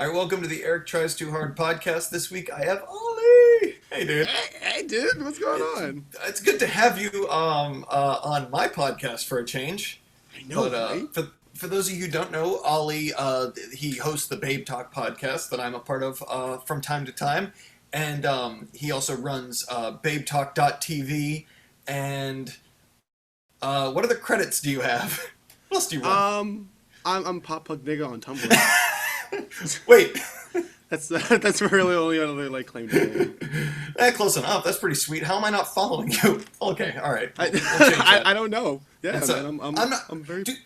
All right, welcome to the Eric Tries Too Hard podcast. This week I have Oli. Hey, dude. Hey, dude, what's going It's, on? it's good to have you on my podcast for a change. I know, But right? for those of you who don't know, Ollie he hosts the Babe Talk podcast that I'm a part of from time to time, and he also runs BabeTalk.tv. And what other credits do you have? What else do you run? I'm Pop Punk Nigga on Tumblr. Wait, That's really only other like claim to name. close enough. That's pretty sweet. How am I not following you? Okay, all right, I, we'll change that. I don't know. Yeah, It's man, I'm not. I'm very. Dude,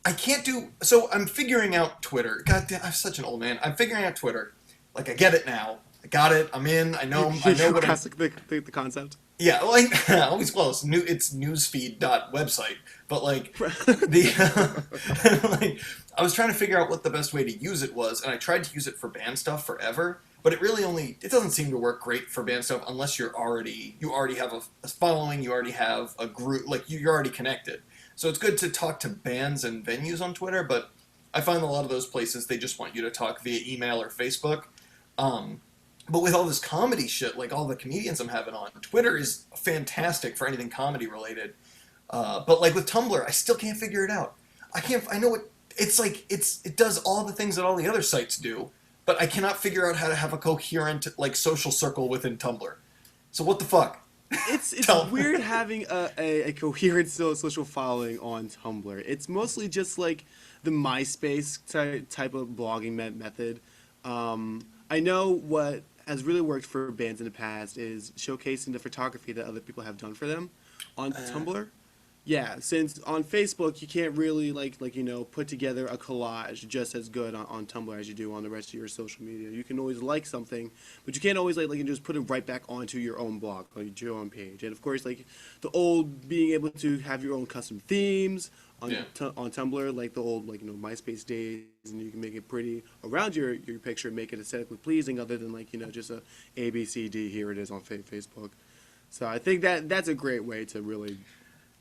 I can't do. So I'm figuring out Twitter. God damn, I'm such an old man. I'm figuring out Twitter. Like I get it now. I got it. I'm in. I know. I know what I'm. The concept. Yeah, like always close. It's newsfeed.website, but like the like I was trying to figure out what the best way to use it was, and I tried to use it for band stuff forever, but it doesn't seem to work great for band stuff unless you already have a following, you already have a group, like you're already connected. So it's good to talk to bands and venues on Twitter, but I find a lot of those places they just want you to talk via email or Facebook. Um, but with all this comedy shit, like all the comedians I'm having on, Twitter is fantastic for anything comedy related. But like with Tumblr, I still can't figure it out. I can't. I know it's like. It does all the things that all the other sites do, but I cannot figure out how to have a coherent like social circle within Tumblr. So what the fuck? It's Tell. weird having a coherent social following on Tumblr. It's mostly just like the MySpace type of blogging method. I know what has really worked for bands in the past is showcasing the photography that other people have done for them on Tumblr. Yeah, since on Facebook you can't really put together a collage just as good on Tumblr as you do on the rest of your social media. You can always like something, but you can't always you just put it right back onto your own blog, like your own page. And of course, like the old being able to have your own custom themes on Yeah. on Tumblr, like the old MySpace days, and you can make it pretty around your picture, make it aesthetically pleasing, other than just a B C D. Here it is on Facebook. So I think that's a great way to really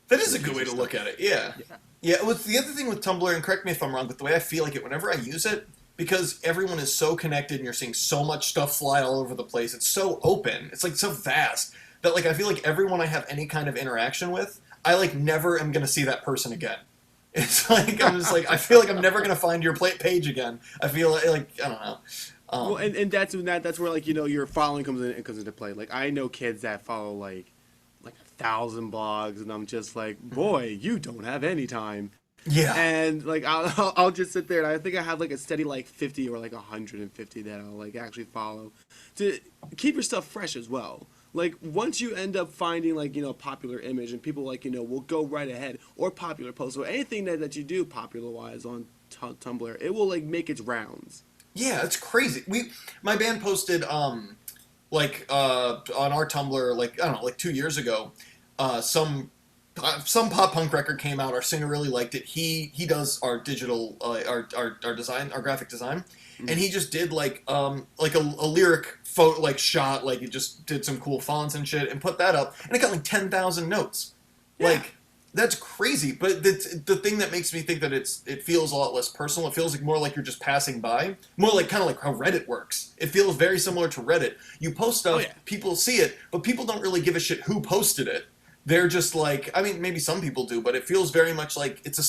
That is a good showcase way your to look at stuff. it. Yeah. Yeah. Yeah. With the other thing with Tumblr, and correct me if I'm wrong, but the way I feel like it, whenever I use it, because everyone is so connected and you're seeing so much stuff fly all over the place, it's so open. It's like so vast that like I feel like everyone I have any kind of interaction with, I like never am gonna see that person again. It's like I'm just like I feel like I'm never gonna find your page again. I feel like I don't know. Well, Um, and that's where your following comes into play. Like I know kids that follow like 1,000 blogs, and I'm just like, boy, you don't have any time. yeah. And like I'll just sit there, and I think I have like a steady like 50 or like 150 that I'll like actually follow to keep your stuff fresh as well. Like once you end up finding a popular image, and people will go right ahead, or popular posts, or anything that you do popular wise on Tumblr, it will like make its rounds. Yeah, it's crazy. My band posted on our Tumblr like I don't know like 2 years ago, some pop punk record came out. Our singer really liked it. He does our digital our design, our graphic design, and he just did like a lyric photo like shot, like he just did some cool fonts and shit and put that up, and it got like 10,000 notes. Yeah. Like that's crazy. But the thing that makes me think that it feels a lot less personal. It feels like more like you're just passing by. More like kind of like how Reddit works. It feels very similar to Reddit. You post Oh stuff, yeah. people see it, but people don't really give a shit who posted it. They're just like, I mean, maybe some people do, but it feels very much like it's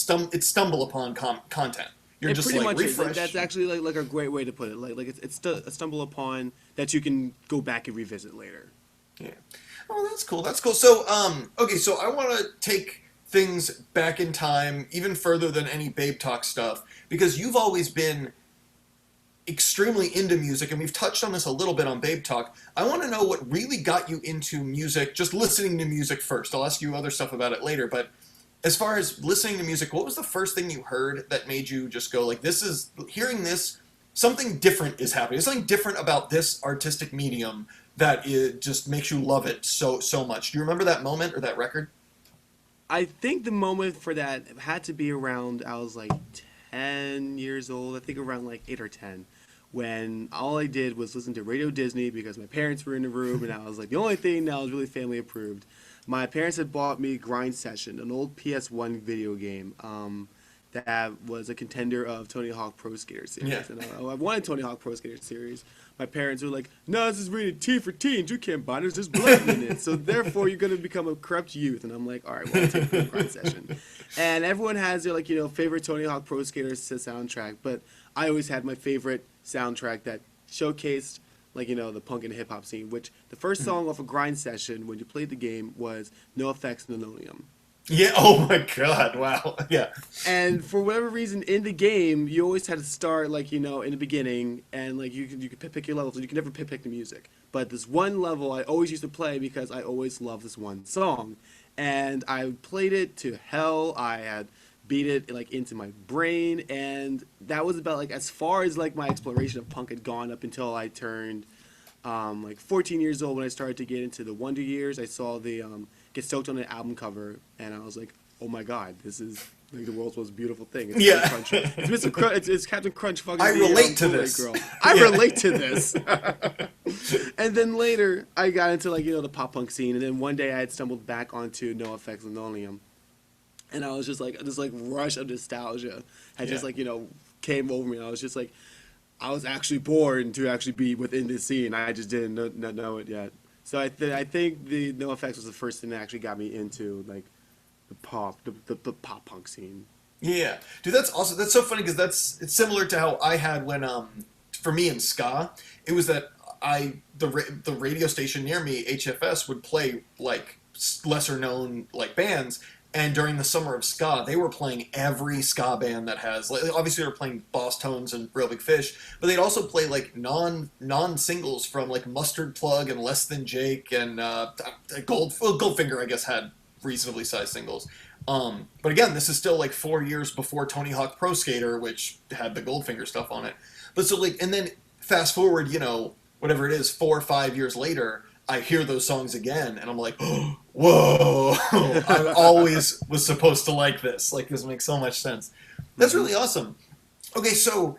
stumble upon content. You're It just pretty like much is. Like, refresh. that's actually like a great way to put it. Like it's a stumble upon that you can go back and revisit later. Yeah. Oh, that's cool. That's cool. So, okay, so I want to take things back in time even further than any Babe Talk stuff because you've always been extremely into music, and we've touched on this a little bit on Babe Talk. I want to know what really got you into music, just listening to music first. I'll ask you other stuff about it later, but as far as listening to music, what was the first thing you heard that made you just go like, this is, hearing this, something different is happening. There's something different about this artistic medium that it just makes you love it so much. Do you remember that moment or that record? I think the moment for that had to be around I was like 10 years old. I think around like 8 or 10, when all I did was listen to Radio Disney because my parents were in the room, and I was like the only thing that was really family approved. My parents had bought me Grind Session, an old PS1 video game. that was a contender of Tony Hawk Pro Skater Series. Yeah. And I wanted Tony Hawk Pro Skater Series. My parents were like, no, this is rated T for teens. You can't buy it. There's blood in it. So therefore, you're going to become a corrupt youth. And I'm like, all right, well, I'll take the grind session. And everyone has their, like, favorite Tony Hawk Pro Skater soundtrack. But I always had my favorite soundtrack that showcased, like, the punk and hip hop scene, which the first song off a grind session when you played the game was No Effects Linoleum. Yeah. Oh my God. Wow. Yeah. And for whatever reason, in the game, you always had to start, like, in the beginning, and, like, you could pick your levels, and you could never pick the music. But this one level I always used to play because I always loved this one song. And I played it to hell. I had beat it, like, into my brain, and that was about, like, as far as, like, my exploration of punk had gone up until I turned, like, 14 years old when I started to get into the Wonder Years. I saw the, Get Stoked on an album cover, and I was like, oh my God, this is like the world's most beautiful thing. It's Yeah. Crunch. It's Mr. Crunch. It's Captain Crunch fucking I being relate to Kool-Aid this. Girl. I relate to this. And then later, I got into, like, the pop punk scene, and then one day I had stumbled back onto No Effects Linoleum, and I was just like, this, like, rush of nostalgia had just, like, came over me. And I was just like, I was actually born to actually be within this scene. I just didn't know it yet. So I think the No Effects was the first thing that actually got me into, like, the pop punk scene. Yeah, dude, that's awesome. That's so funny because it's similar to how I had when for me in ska, it was that the radio station near me, HFS, would play like lesser known like bands. And during the summer of ska, they were playing every ska band that has, like, obviously they were playing Boss Tones and Real Big Fish, but they'd also play like non singles from like Mustard Plug and Less Than Jake and Goldfinger, I guess, had reasonably sized singles. But again, this is still like 4 years before Tony Hawk Pro Skater, which had the Goldfinger stuff on it. But so like, and then fast forward, whatever it is, 4 or 5 years later, I hear those songs again, and I'm like, oh, whoa! I always was supposed to like this. Like, this makes so much sense. That's really awesome. Okay, so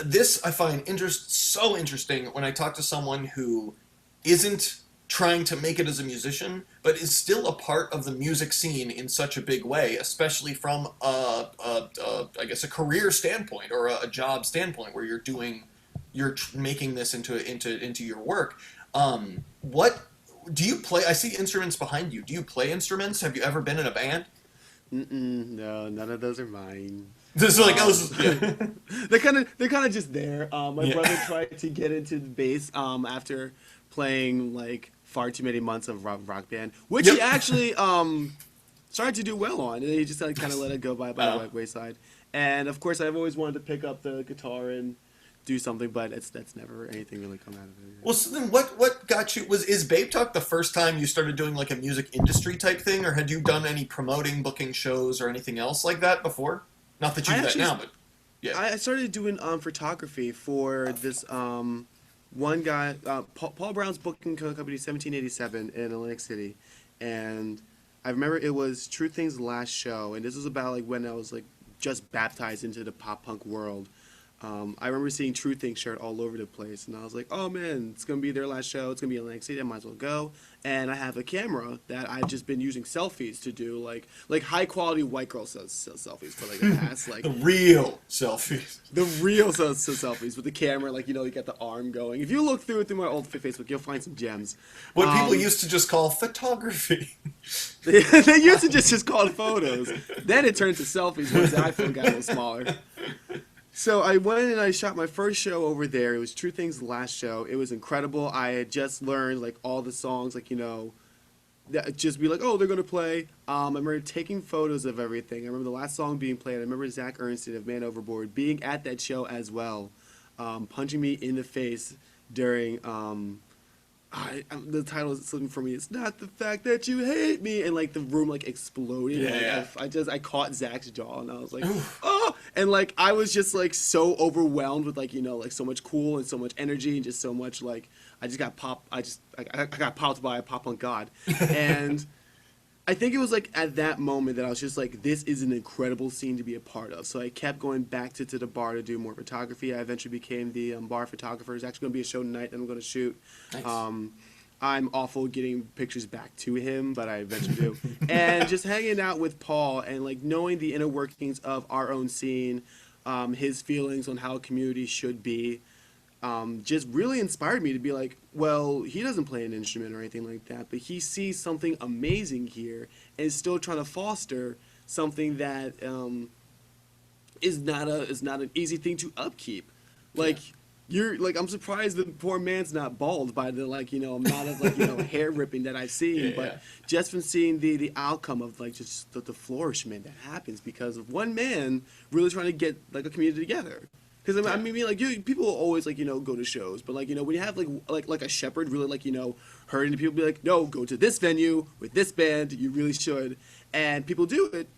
this I find so interesting when I talk to someone who isn't trying to make it as a musician, but is still a part of the music scene in such a big way, especially from I guess a career standpoint or a job standpoint, where you're making this into your work. What do you play? I see instruments behind you. Do you play instruments? Have you ever been in a band? No, none of those are mine. This is like, yeah. They're kind of just there. My brother tried to get into the bass after playing like far too many months of rock band, which he actually started to do well on, and he just kind of let it go by the wayside. And of course, I've always wanted to pick up the guitar and do something, but that's never anything really come out of it. Well, so then what got you, is Babe Talk the first time you started doing like a music industry type thing, or had you done any promoting, booking shows or anything else like that before? Not that you do that now, but yeah. I started doing photography for this one guy, Paul Brown's booking company, 1787 in Atlantic City, and I remember it was True Thing's last show, and this was about like when I was like just baptized into the pop punk world. I remember seeing True Thing shirt all over the place, and I was like, oh man, it's going to be their last show, it's going to be in Atlantic City, I might as well go. And I have a camera that I've just been using selfies to do, like high quality white girl selfies for like the past, like... The real selfies. The real selfies with the camera, like, you got the arm going. If you look through my old Facebook, you'll find some gems. What people used to just call photography. They used to just call it photos. Then it turned to selfies once the iPhone got a little smaller. So I went and I shot my first show over there. It was True Thing's last show. It was incredible. I had just learned like all the songs, like, that just be like, oh, they're gonna play. I remember taking photos of everything. I remember the last song being played. I remember Zach Ernsten of Man Overboard being at that show as well, punching me in the face during. The title is slipping for me. It's not the fact that you hate me, and like the room like exploded. Yeah. I caught Zach's jaw, and I was like, oh, and like I was just like so overwhelmed with like like so much cool and so much energy and just so much like I got popped by a pop punk god, and I think it was like at that moment that I was just like, this is an incredible scene to be a part of. So I kept going back to the bar to do more photography. I eventually became the bar photographer. There's actually going to be a show tonight that I'm going to shoot. Nice. I'm awful getting pictures back to him, but I eventually do. And just hanging out with Paul and like knowing the inner workings of our own scene, his feelings on how a community should be, just really inspired me to be like, well, he doesn't play an instrument or anything like that, but he sees something amazing here and is still trying to foster something that is not an easy thing to upkeep. Like you're like I'm surprised the poor man's not bald by the amount of hair ripping that I've seen, but just from seeing the outcome of like just the flourishment that happens because of one man really trying to get like a community together. Because I mean, like people will always go to shows, but when you have like a shepherd really hurting people, be like, no, go to this venue with this band, you really should, and people do it.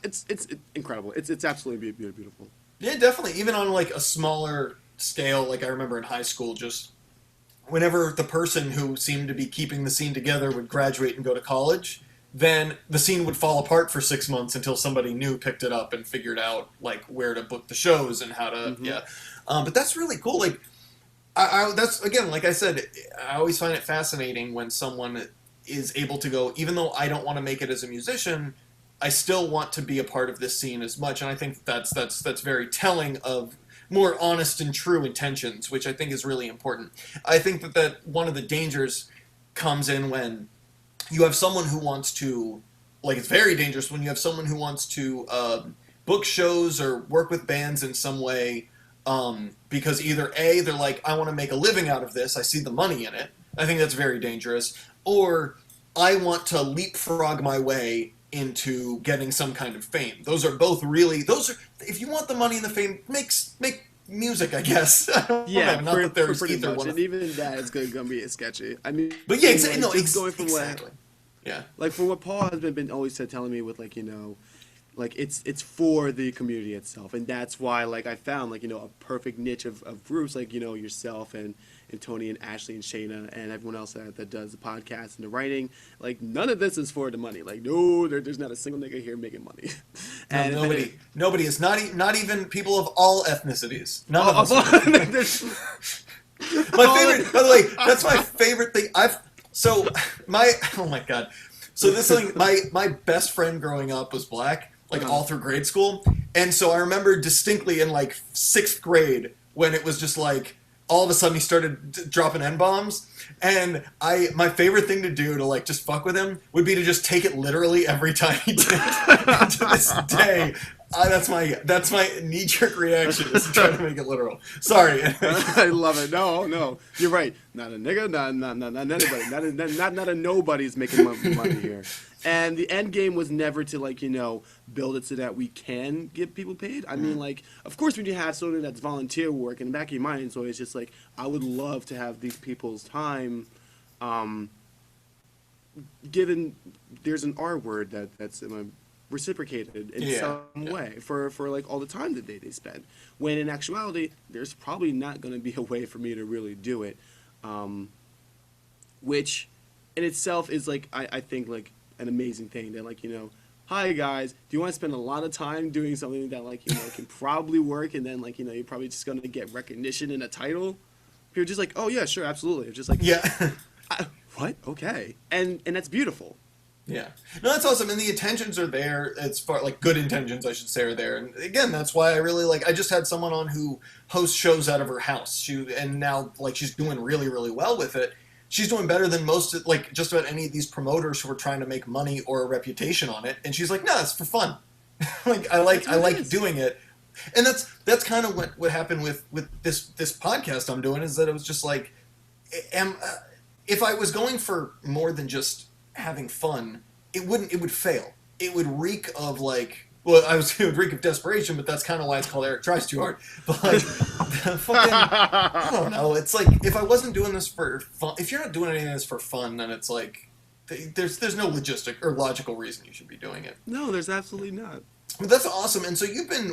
It's incredible. It's absolutely beautiful. Yeah, definitely. Even on like a smaller scale, like I remember in high school, just whenever the person who seemed to be keeping the scene together would graduate and go to college, then the scene would fall apart for 6 months until somebody new picked it up and figured out like where to book the shows and how to but that's really cool. Like I that's again, like I said, I always find it fascinating when someone is able to go, even though I don't want to make it as a musician, I still want to be a part of this scene as much, and I think that's very telling of more honest and true intentions, which I think is really important. I think that one of the dangers comes in when you have someone who wants to, like, it's very dangerous when you have someone who wants to book shows or work with bands in some way because either A, they're like, I want to make a living out of this, I see the money in it. I think that's very dangerous. Or I want to leapfrog my way into getting some kind of fame. Those are both really, if you want the money and the fame, make music, I guess. I don't know, not that there's pretty either much. one. And even that is going to be sketchy. I mean, But yeah, exactly. No, going from exactly. Yeah. Like for what Paul has been always telling me with like it's for the community itself, and that's why like I found a perfect niche of groups like yourself and Tony and Ashley and Shayna and everyone else that does the podcast and the writing. Like none of this is for the money. Like no, there's not a single nigga here making money. And nobody is not even people of all ethnicities. None of us. My favorite, by the way, that's my favorite thing. Oh my god. So this thing, my best friend growing up was black, like all through grade school, and so I remember distinctly in like 6th grade when it was just like all of a sudden he started dropping N-bombs, and my favorite thing to do to like just fuck with him would be to just take it literally every time he did. And to this day, that's my knee-jerk reaction is to try to make it literal. Sorry. I love it. No, you're right. Not a nigga, not anybody, not a nobody's making money here. And the end game was never to build it so that we can get people paid. I mean, like, of course, when you have something that's volunteer work, in the back of your mind, it's always just like, I would love to have these people's time, given there's an R word that's reciprocated in some way for like all the time that they spend. When in actuality, there's probably not going to be a way for me to really do it, which in itself is like I think like an amazing thing that hi guys, do you want to spend a lot of time doing something that can probably work, and then you're probably just going to get recognition and a title. You're just like, oh yeah, sure, absolutely. It's just like, what? Okay, and that's beautiful. Yeah, no, that's awesome, and the intentions are there. As far like good intentions, I should say, are there. And again, that's why I really like. I just had someone on who hosts shows out of her house. And now like she's doing really, really well with it. She's doing better than most, like just about any of these promoters who are trying to make money or a reputation on it. And she's like, no, it's for fun. Like I like doing it, and that's kind of what happened with this podcast I'm doing, is that it was just like, if I was going for more than just having fun, it would fail. It would reek of like, well, it would reek of desperation, but that's kind of why it's called Eric Tries Too Hard. But like, I don't know. It's like, if I wasn't doing this for fun, if you're not doing anything that's for fun, then it's like, there's no logistic or logical reason you should be doing it. No, there's absolutely not. But that's awesome. And so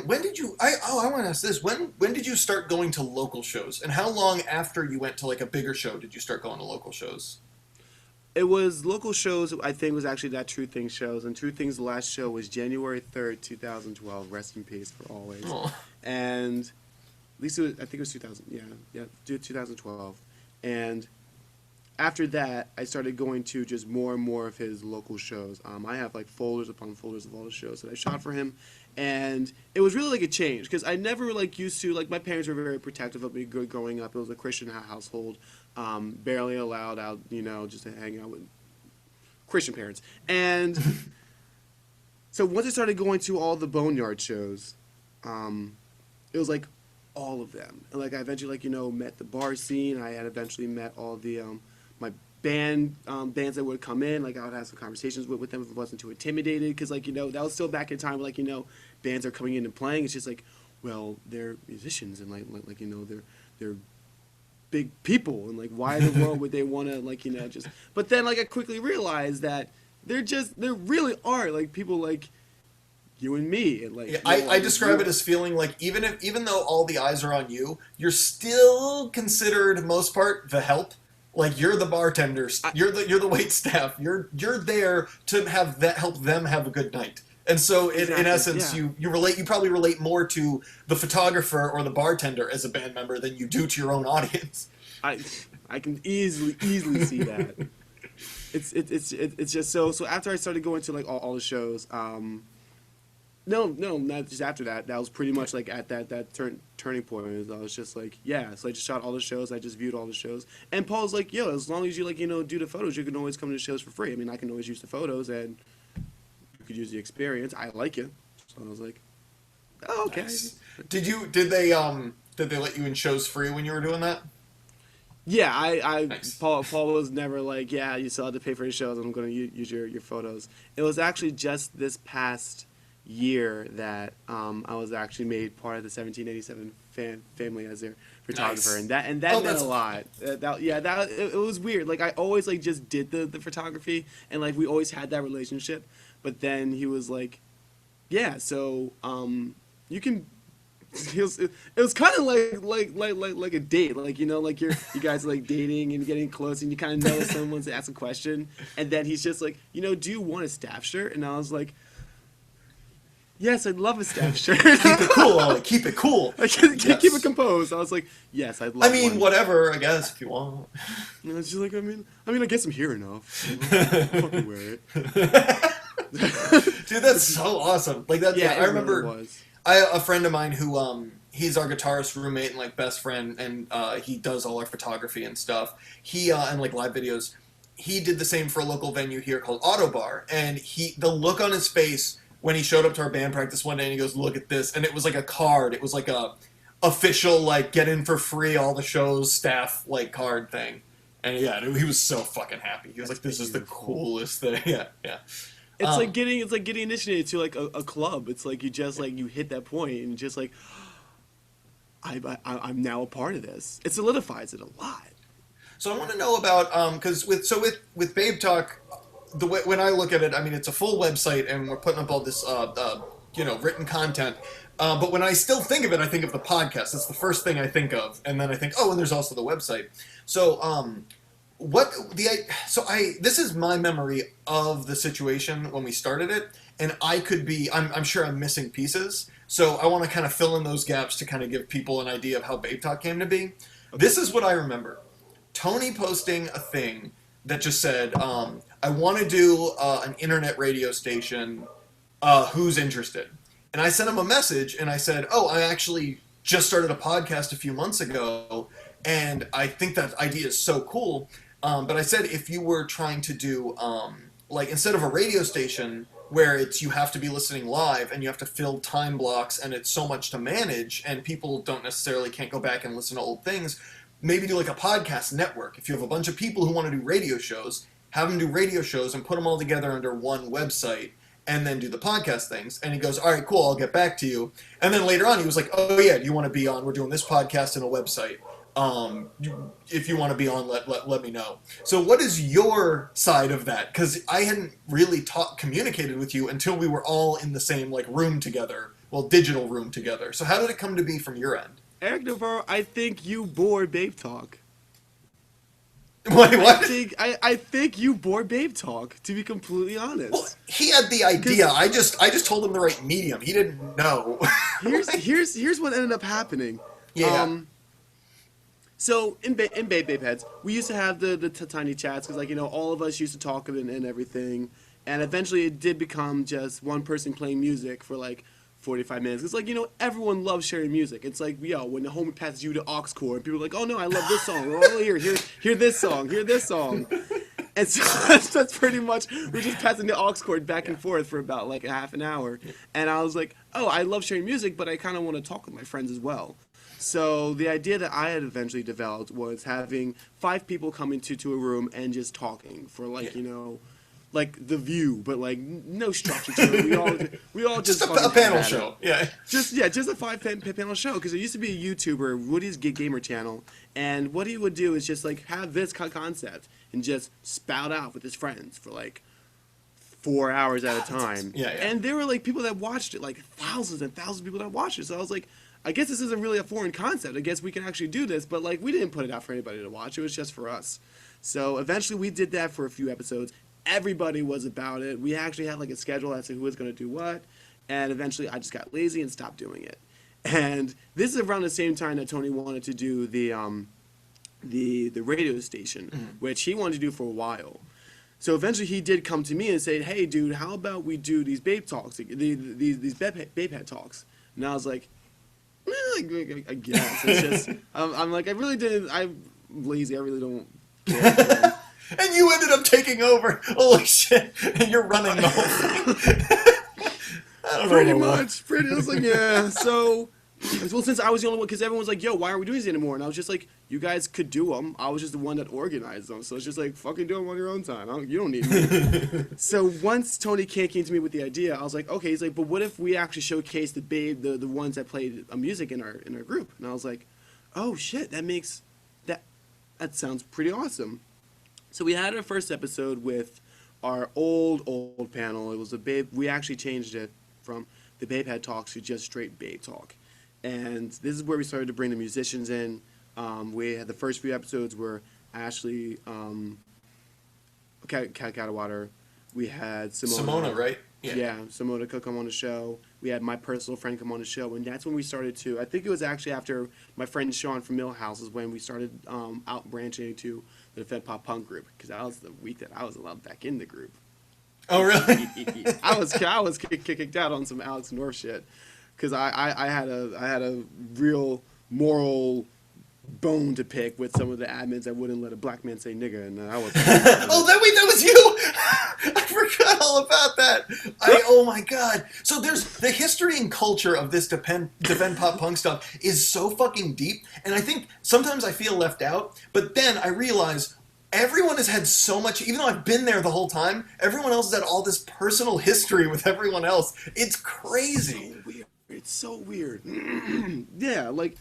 when did you, I want to ask this, when did you start going to local shows? And how long after you went to like a bigger show did you start going to local shows? It was local shows, I think, was actually that True Things shows. And True Things' last show was January 3rd, 2012. Rest in peace for always. Oh. And at least I think it was 2000. Yeah, 2012. And after that, I started going to just more and more of his local shows. I have like folders upon folders of all the shows that I shot for him, and it was really like a change because I never like used to like my parents were very protective of me growing up. It was a Christian household, barely allowed out, just to hang out with Christian parents. And so once I started going to all the Boneyard shows, it was like all of them. And like I eventually met the bar scene. I had eventually met all the my bands that would come in. Like I would have some conversations with them if I wasn't too intimidated, because that was still back in time where bands are coming in and playing. It's just like, well, they're musicians and they're big people, and like why in the world would they want to just. But then I quickly realized that there really are people like you and me, and I describe it as feeling like even though all the eyes are on you, you're still considered most part the help. Like you're the bartenders, you're the wait staff, you're there to help them have a good night. And so in essence, yeah. you probably relate more to the photographer or the bartender as a band member than you do to your own audience. I can easily see that. It's just so after I started going to all the shows, no, not just after that. That was pretty much at that turning point. I was just like, yeah. So I just shot all the shows. I just viewed all the shows. And Paul's like, yo, as long as you do the photos, you can always come to the shows for free. I mean, I can always use the photos, and you could use the experience. I like it. So I was like, oh, okay. Nice. Did they let you in shows free when you were doing that? Yeah, Nice. Paul was never like, yeah, you still have to pay for the shows. I'm going to use your photos. It was actually just this past year that I was actually made part of the 1787 family as their photographer. Nice. and that meant a lot. It was weird. I always just did the photography, and we always had that relationship. But then he was like, yeah, so you can. It was kind of like a date, you guys are dating and getting close, and you kind of know someone's asked a question, and then he's just like, do you want a staff shirt? And I was like, yes, I'd love a staff shirt. Keep it cool, Ollie. Keep it cool. Keep it composed. I was like, yes, I'd love one. Whatever, I guess, if you want. And it's just like, I guess I'm here enough. I'll fucking wear it. Dude, that's so awesome. Yeah, I remember really was. a friend of mine who he's our guitarist roommate and best friend, and he does all our photography and stuff. He and live videos. He did the same for a local venue here called Auto Bar, and the look on his face when he showed up to our band practice one day and he goes, look at this, and it was like a card. It was like a official get in for free all the shows staff card thing. And yeah, he was so fucking happy. He was like, this is the coolest thing. Yeah. It's like getting initiated to a club. It's like you just you hit that point and just I'm now a part of this. It solidifies it a lot. So I want to know about because with Babe Talk, the way when I look at it, it's a full website and we're putting up all this written content. But when I still think of it, I think of the podcast. That's the first thing I think of, and then I think, oh, and there's also the website. So this is my memory of the situation when we started it, and I'm sure I'm missing pieces. So I want to kind of fill in those gaps to kind of give people an idea of how Babe Talk came to be. Okay. This is what I remember: Tony posting a thing that just said, I want to do an internet radio station. Who's interested? And I sent him a message, and I said, oh, I actually just started a podcast a few months ago, and I think that idea is so cool. But I said, if you were trying to do, instead of a radio station where you have to be listening live and you have to fill time blocks and it's so much to manage and people can't go back and listen to old things, maybe do a podcast network. If you have a bunch of people who want to do radio shows, have them do radio shows and put them all together under one website and then do the podcast things. And he goes, all right, cool, I'll get back to you. And then later on he was like, oh yeah, do you want to be on? We're doing this podcast and a website. If you want to be on, let me know. So what is your side of that? Because I hadn't really communicated with you until we were all in the same room together. Well, digital room together. So how did it come to be from your end? Eric Navarro, I think you bore Babe Talk. Wait, what? I think you bore Babe Talk, to be completely honest. Well, he had the idea. I just told him the right medium. He didn't know. Here's what ended up happening. Yeah. So in Bape Heads, we used to have the tiny chats because, like, all of us used to talk and everything, and eventually it did become just one person playing music for like 45 minutes. It's like, everyone loves sharing music. It's like, yo, when the homie passes you the aux cord, and people are like, oh no, I love this song. Oh, hear this song, hear this song. And so that's pretty much, we're just passing the aux cord back and forth for about like a half an hour. And I was like, oh, I love sharing music, but I kind of want to talk with my friends as well. So the idea that I had eventually developed was having 5 people come into a room and just talking for like, like The View, but like no structure to it. We all just a panel show. Yeah. Just a 5 panel show, because there used to be a YouTuber, Woody's Gamer Channel, and what he would do is just like have this concept and just spout out with his friends for like 4 hours at a time. Yeah. And there were like people that watched it, like thousands and thousands of people that watched it. So I was like, I guess this isn't really a foreign concept. I guess we can actually do this, but like we didn't put it out for anybody to watch. It was just for us. So eventually we did that for a few episodes. Everybody was about it. We actually had like a schedule as to who was going to do what, and eventually I just got lazy and stopped doing it. And this is around the same time that Tony wanted to do the radio station, which he wanted to do for a while. So eventually he did come to me and say, hey dude, how about we do these Bape talks, these Bape Head talks? And I was like, I guess. It's just, I'm like, I really didn't, I'm lazy, I really don't care. And you ended up taking over. Holy shit. And you're running the whole thing. I don't Pretty know. much. I was like, yeah. So, well, since I was the only one, because everyone was like, yo, why aren't we doing these anymore? And I was just like, you guys could do them. I was just the one that organized them. So it's just like, fucking do them on your own time. You don't need me. So once Tony came to me with the idea, I was like, okay. He's like, but what if we actually showcase the ones that played music in our group? And I was like, oh shit, that sounds pretty awesome. So we had our first episode with our old panel. It was we actually changed it from the Bape Head Talks to just straight Bape Talk. And this is where we started to bring the musicians in. We had the first few episodes were Ashley, Catawater. We had Simona, right? Yeah, Simona could come on the show. We had my personal friend come on the show, and that's when we started to. I think it was actually after my friend Sean from Millhouse is when we started out branching to the Defend Pop Punk group, because that was the week that I was allowed back in the group. Oh really? I was kicked out on some Alex North shit, because I had a real moral bone to pick with some of the admins that wouldn't let a black man say nigga, and I was. Oh, that was you. I forgot all about that. Oh my god. So there's the history and culture of this defend pop punk stuff is so fucking deep, and I think sometimes I feel left out. But then I realize everyone has had so much. Even though I've been there the whole time, everyone else has had all this personal history with everyone else. It's crazy. It's so weird. Yeah, like.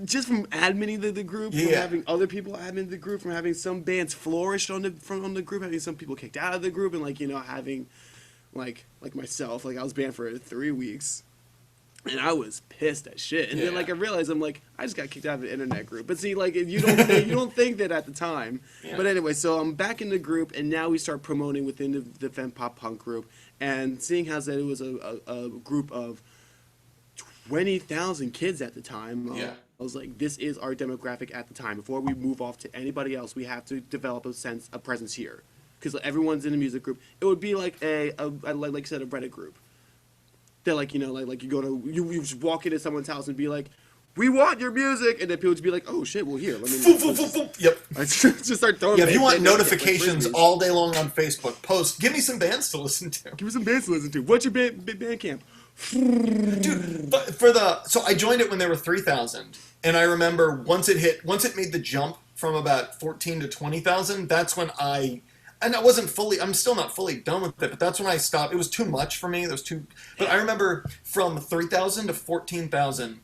Just from adminning the group, from having other people admin the group, from having some bands flourish on the group, having some people kicked out of the group, and having like myself, like I was banned for 3 weeks, and I was pissed as shit. And then I realized I just got kicked out of the internet group. But see, you don't think that at the time. Yeah. But anyway, so I'm back in the group, and now we start promoting within the Fem Pop Punk group, and seeing how that it was a group of 20,000 kids at the time. I was like, this is our demographic at the time. Before we move off to anybody else, we have to develop a presence here, because everyone's in a music group. It would be like like I said, a Reddit group. They're like you go to you just walk into someone's house and be like, we want your music, and then people would be like, oh shit, well here, let me. Yep. Just start throwing. Yeah, if you want notifications all day long on Facebook, post. Give me some bands to listen to. Give me some bands to listen to. What's your band camp? Dude, but so I joined it when there were 3,000, and I remember once it made the jump from about 14 to 20,000. That's when I'm still not fully done with it, but that's when I stopped. It was too much for me. But I remember from 3,000 to 14,000,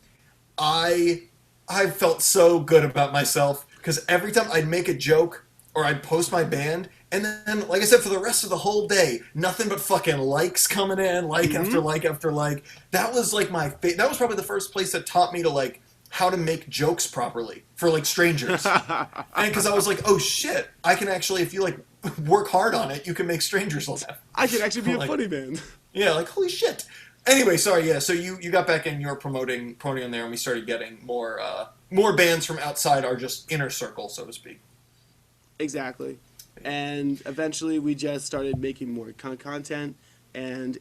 I felt so good about myself, because every time I'd make a joke or I'd post my band. And then, like I said, for the rest of the whole day, nothing but fucking likes coming in, after like after like. That was like that was probably the first place that taught me to how to make jokes properly for strangers. And because I was like, oh shit, I can actually, if you work hard on it, you can make strangers laugh. I can actually be a funny man. Yeah, holy shit. Anyway, sorry, yeah. So you got back in, you were promoting on there, and we started getting more bands from outside our just inner circle, so to speak. Exactly. And eventually we just started making more content, and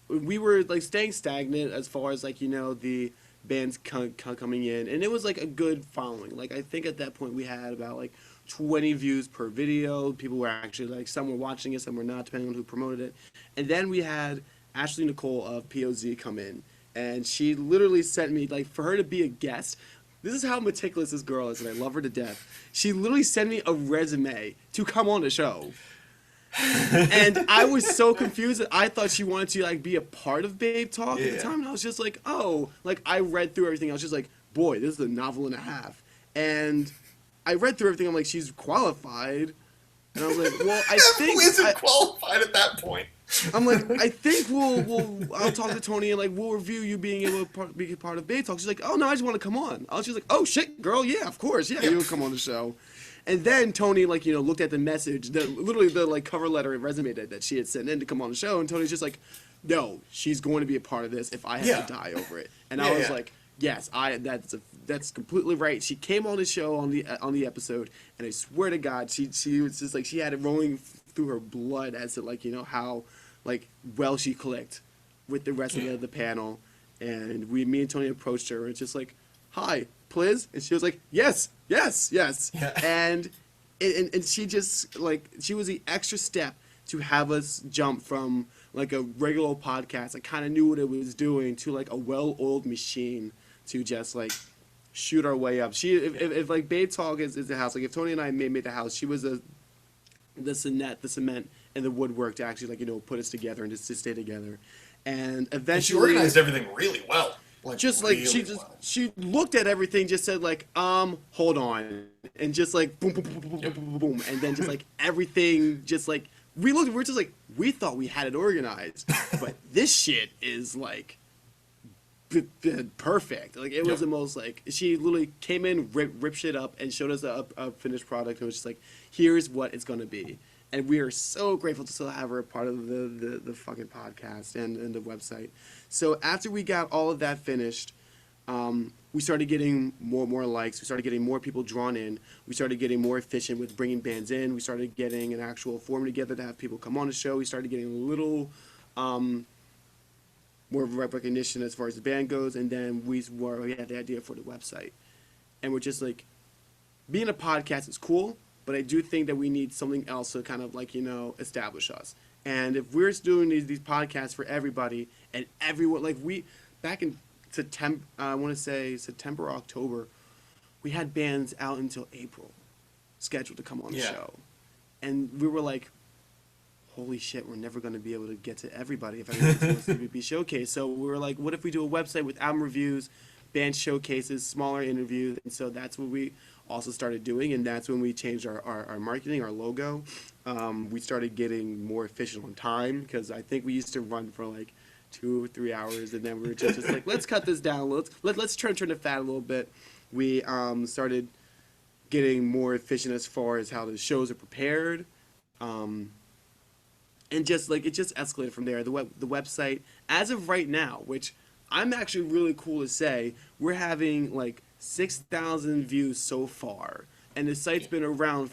we were like staying stagnant as far as like the bands coming in, and it was like a good following. Like I think at that point we had about like 20 views per video. People were actually like, some were watching it, some were not, depending on who promoted it. And then we had Ashley Nicole of POZ come in, and she literally sent me, like, for her to be a guest. This is how meticulous this girl is, and I love her to death. She literally sent me a resume to come on the show. And I was so confused that I thought she wanted to like be a part of Babe Talk at the time, and I was just like, oh, like I read through everything. I was just like, boy, this is a novel and a half. And I read through everything. I'm like, she's qualified, and I was like, well, I think who isn't qualified at that point? I'm like, I think I'll talk to Tony and like we'll review you being able to be a part of Babe Talk. She's like, oh no, I just want to come on. I was just like, oh shit, girl, yeah, of course, yeah, you'll come on the show. And then Tony, like, looked at the message, literally the like cover letter and resume that she had sent in to come on the show, and Tony's just like, no, she's going to be a part of this if I have to die over it. And I was like, yes, that's completely right. She came on the show on the episode, and I swear to God, she was just like, she had it rolling through her blood as to like how like well she clicked with the rest of the panel. And me and Tony approached her, and it's just like, hi, please, and she was like, yes. Yeah. And she just like, she was the extra step to have us jump from like a regular podcast, I kind of knew what it was doing, to like a well-oiled machine to just like shoot our way up. If like Babe Talk is the house, like if Tony and I made the house, she was the cement and the woodwork to actually like put us together and just to stay together. And eventually, and she organized everything really well. Like, just like really she looked at everything, just said like hold on, and just like boom boom boom boom boom boom boom, and then just like everything just like we're just like, we thought we had it organized, but this shit is like perfect. Like it was the most like, she literally came in, ripped shit up, and showed us a finished product, and was just like, here's what it's gonna be. And we are so grateful to still have her a part of the fucking podcast and the website. So after we got all of that finished, we started getting more likes. We started getting more people drawn in. We started getting more efficient with bringing bands in. We started getting an actual forum together to have people come on the show. We started getting a little more recognition as far as the band goes. And then we had the idea for the website. And we're just like, being a podcast is cool, but I do think that we need something else to kind of like, establish us. And if we're doing these podcasts for everybody and everyone, like back in September, I want to say September or October, we had bands out until April scheduled to come on the show. And we were like, holy shit, we're never going to be able to get to everybody if everyone wants to be showcased. So we were like, what if we do a website with album reviews, band showcases, smaller interviews? And so that's what we also started doing, and that's when we changed our marketing, our logo. We started getting more efficient on time, because I think we used to run for like 2 or 3 hours, and then we were just like, let's cut this down. Let's turn the fat a little bit. We started getting more efficient as far as how the shows are prepared, and just like it just escalated from there. The website, as of right now, which I'm actually really cool to say, we're having like 6,000 views so far, and the site's been around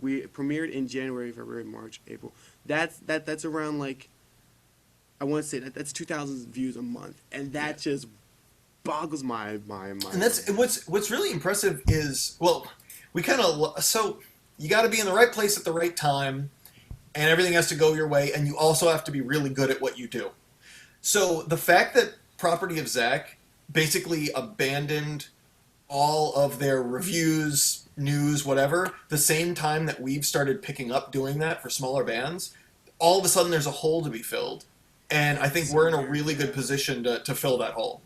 we premiered in January, February, March, April. That's around like, I want to say that's 2,000 views a month, and that just boggles my mind. And that's what's really impressive is, well, we kind of, so you got to be in the right place at the right time, and everything has to go your way, and you also have to be really good at what you do. So the fact that Property of Zach basically abandoned all of their reviews, news, whatever, the same time that we've started picking up doing that for smaller bands, all of a sudden there's a hole to be filled. And I think we're in a really good position to fill that hole.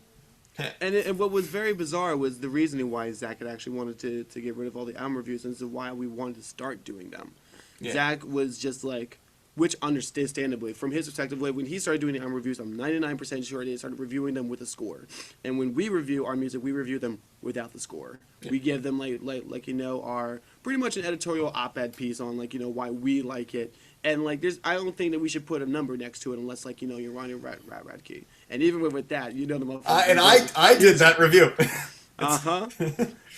And what was very bizarre was the reasoning why Zach had actually wanted to get rid of all the album reviews, and so why we wanted to start doing them. Yeah. Zach was just like, which understandably, from his perspective, like when he started doing the album reviews, I'm 99% sure they started reviewing them with a score. And when we review our music, we review them without the score. Yeah. We give them our pretty much an editorial op-ed piece on why we like it. And I don't think that we should put a number next to it unless you're on your rad key. And even with that, you know the And motherfucker. I did that review. Uh-huh.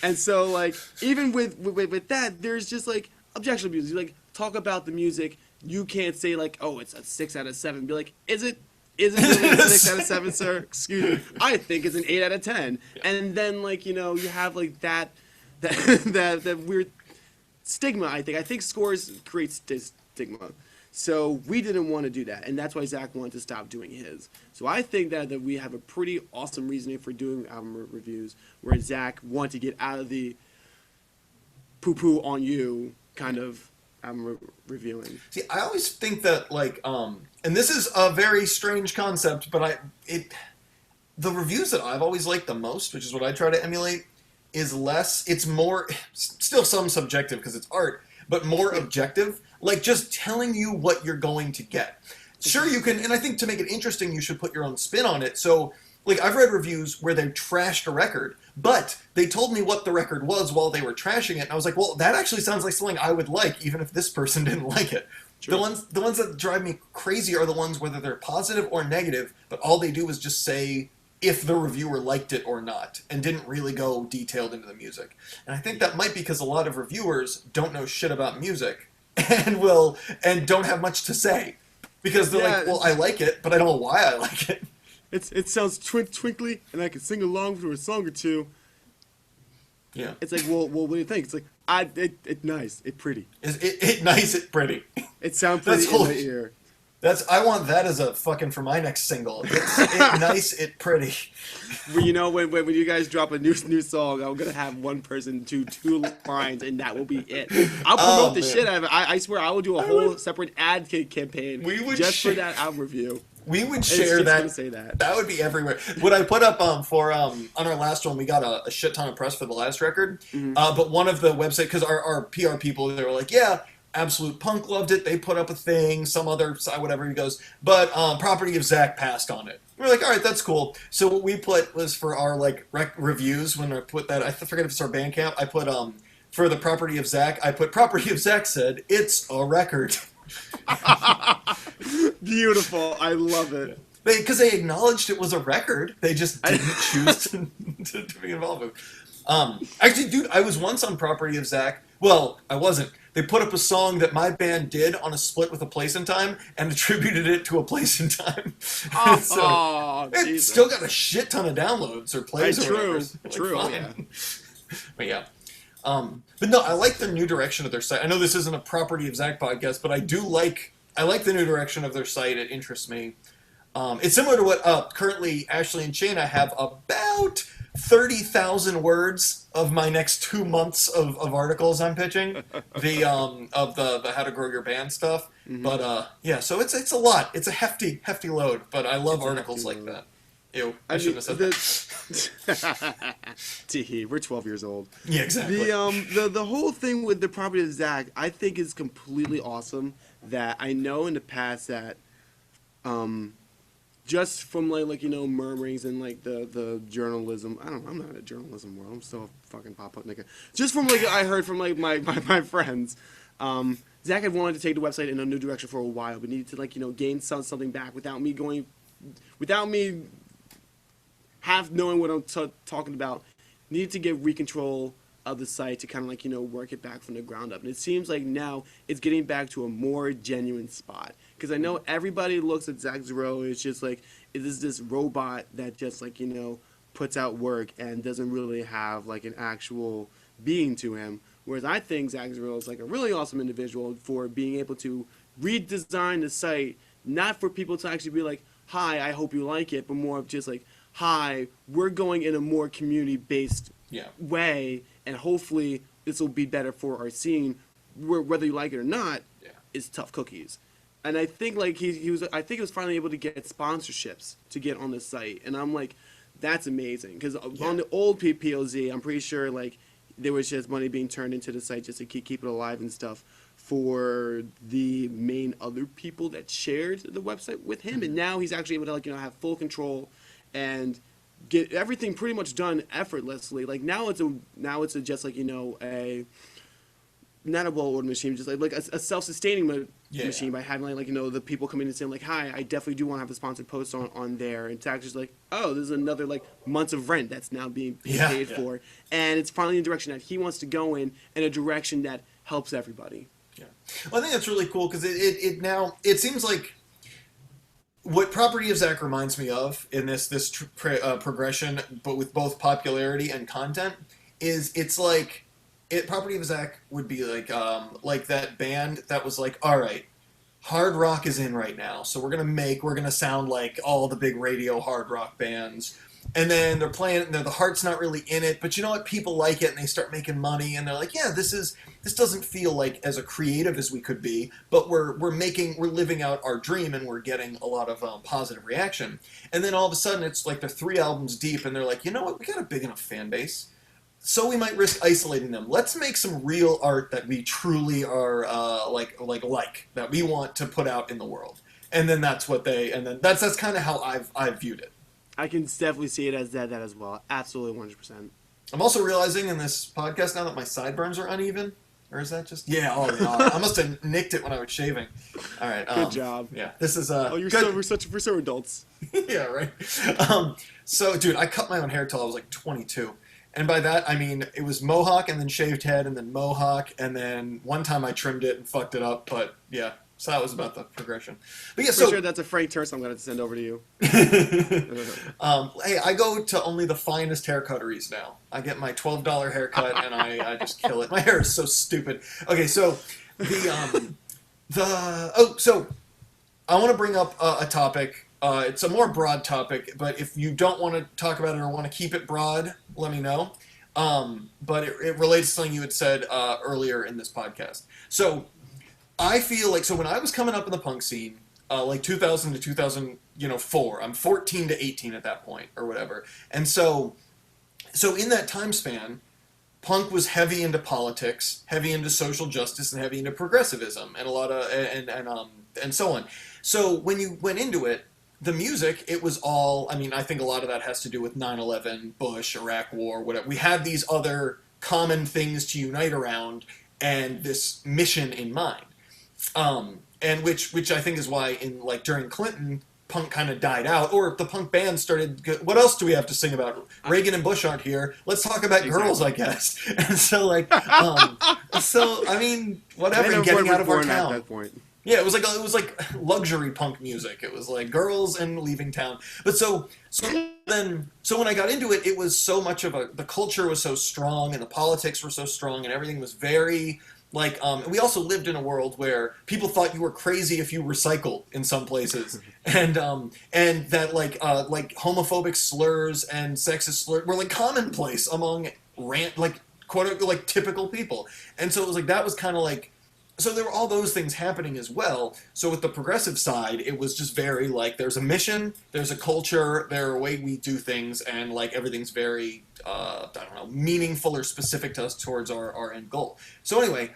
And so like even with that, there's just like objectionable music. Like talk about the music. You can't say like, oh, it's a 6 out of 7. Be like, is it? Is it really a 6 out of 7, sir? Excuse me. I think it's an 8 out of 10. Yeah. And then like you have like that that weird stigma. I think scores create stigma. So we didn't want to do that, and that's why Zach wanted to stop doing his. So I think that we have a pretty awesome reasoning for doing album reviews, where Zach wanted to get out of the poo-poo on you kind of album reviewing. See, I always think that like, and this is a very strange concept, but the reviews that I've always liked the most, which is what I try to emulate, is less. It's more, still some subjective because it's art, but more objective. Like just telling you what you're going to get. Sure, you can, and I think to make it interesting, you should put your own spin on it. So, like, I've read reviews where they trashed a record, but they told me what the record was while they were trashing it, and I was like, well, that actually sounds like something I would like, even if this person didn't like it. True. The ones that drive me crazy are the ones whether they're positive or negative, but all they do is just say if the reviewer liked it or not, and didn't really go detailed into the music. And I think that might be because a lot of reviewers don't know shit about music, and don't have much to say. Because they're like, well, I like it, but I don't know why I like it. It sounds twinkly, and I can sing along to a song or two. Yeah. It's like, well, what do you think? It's like, it's nice, it's pretty. It nice, it's pretty. It sounds pretty in the ear. I want that as a fucking for my next single. It nice, it pretty. Well, you know, when you guys drop a new song, I'm gonna have one person do 2 lines, and that will be it. I'll promote the shit out of it. I swear, I will do a whole separate ad campaign just for that album review. We would share that. Say that. That would be everywhere. What I put up on our last one, we got a shit ton of press for the last record. Mm-hmm. But one of the website, because our PR people, they were like, yeah. Absolute Punk loved it. They put up a thing. Some other side, whatever he goes. But Property of Zach passed on it. We're like, all right, that's cool. So what we put was for our like reviews. When I put that, I forget if it's our Bandcamp. I put for the Property of Zach. I put Property of Zach said it's a record. Beautiful. I love it. Because they acknowledged it was a record. They just didn't choose to be involved with. Actually, dude, I was once on Property of Zach. Well, I wasn't. They put up a song that my band did on a split with A Place in Time and attributed it to A Place in Time. It's still got a shit ton of downloads or plays or whatever. True, yeah. But yeah. But no, I like the new direction of their site. I know this isn't a Property of Zach podcast, but I like the new direction of their site. It interests me. It's similar to what currently Ashley and Shayna have about 30,000 words of my next 2 months of articles I'm pitching, of the How to Grow Your Band stuff. Mm-hmm. But yeah, so it's a lot. It's a hefty load. But I love articles like that. Ew, I shouldn't have said that. Tee, we're 12 years old. Yeah, exactly. The whole thing with the Property of Zach, I think is completely awesome. That I know in the past that, just from like you know murmurings and like the journalism, I'm not in a journalism world. I'm still a fucking pop-up nigga. Just from like I heard from like my friends, Zach had wanted to take the website in a new direction for a while, but needed to like you know gain something back without me half knowing what I'm talking about. Needed to get recontrol of the site to kind of like you know work it back from the ground up, and it seems like now it's getting back to a more genuine spot. Because I know everybody looks at Zach Zero, it's just like it is this robot that just like you know puts out work and doesn't really have like an actual being to him. Whereas I think Zach Zero is like a really awesome individual for being able to redesign the site, not for people to actually be like, "Hi, I hope you like it," but more of just like, "Hi, we're going in a more community-based way, and hopefully this will be better for our scene, whether you like it or not." Is tough cookies. And I think like he was finally able to get sponsorships to get on the site, and I'm like, that's amazing because on the old POZ, I'm pretty sure like there was just money being turned into the site just to keep it alive and stuff for the main other people that shared the website with him, and now he's actually able to like you know have full control and get everything pretty much done effortlessly. Like now it's a just like you know a not a well-oiled machine, just like a self-sustaining Yeah. machine by having like the people coming in and saying like, hi, I definitely do want to have a sponsored post on there, and it's actually just like, oh, there's another like months of rent that's now being Yeah. paid Yeah. for, and it's finally a direction that he wants to go in a direction that helps everybody. Yeah. Well, I think that's really cool because it now it seems like what Property of Zack reminds me of in this progression, but with both popularity and content, is it's like Property of Zack would be like that band that was like, all right, hard rock is in right now, so we're gonna sound like all the big radio hard rock bands. And then they're playing it, and the heart's not really in it, but you know what? People like it, and they start making money, and they're like, "Yeah, this doesn't feel like as a creative as we could be, but we're living out our dream, and we're getting a lot of positive reaction." And then all of a sudden, it's like they're 3 albums deep, and they're like, "You know what? We got a big enough fan base, so we might risk isolating them. Let's make some real art that we truly are that we want to put out in the world." And then that's kind of how I've viewed it. I can definitely see it as that as well. Absolutely, 100%. I'm also realizing in this podcast now that my sideburns are uneven. Or is that just... Yeah, oh, they are. I must have nicked it when I was shaving. All right. Good job. Yeah, this is... Oh, we're so adults. Yeah, right. So, dude, I cut my own hair till I was like 22. And by that, I mean, it was mohawk and then shaved head and then mohawk. And then one time I trimmed it and fucked it up. But, yeah. So that was about the progression. But yeah, For sure, that's a Frank Turse I'm going to send over to you. Hey, I go to only the finest haircutteries now. I get my $12 haircut and I just kill it. My hair is so stupid. Okay, so so I want to bring up a topic. It's a more broad topic, but if you don't want to talk about it or want to keep it broad, let me know. But it relates to something you had said earlier in this podcast. So I feel like, so when I was coming up in the punk scene, like 2000 to 2004, I'm 14 to 18 at that point, or whatever. And so in that time span, punk was heavy into politics, heavy into social justice, and heavy into progressivism, and a lot of, and so on. So when you went into it, the music, it was all, I mean, I think a lot of that has to do with 9/11, Bush, Iraq War, whatever. We had these other common things to unite around, and this mission in mind. And which I think is why during Clinton, punk kind of died out, or the punk band started. What else do we have to sing about? Reagan and Bush aren't here. Let's talk about girls, I guess. And so I mean, whatever. And getting out of our town. At that point. Yeah, it was like luxury punk music. It was like girls and leaving town. But so when I got into it, it was so much of the culture was so strong and the politics were so strong and everything was very. We also lived in a world where people thought you were crazy if you recycled in some places, and that homophobic slurs and sexist slurs were like commonplace among quote typical people, and so it was like that was kind of like. So there were all those things happening as well. So with the progressive side, it was just very there's a mission, there's a culture, there are a way we do things, and everything's very I don't know, meaningful or specific to us towards our end goal. So anyway,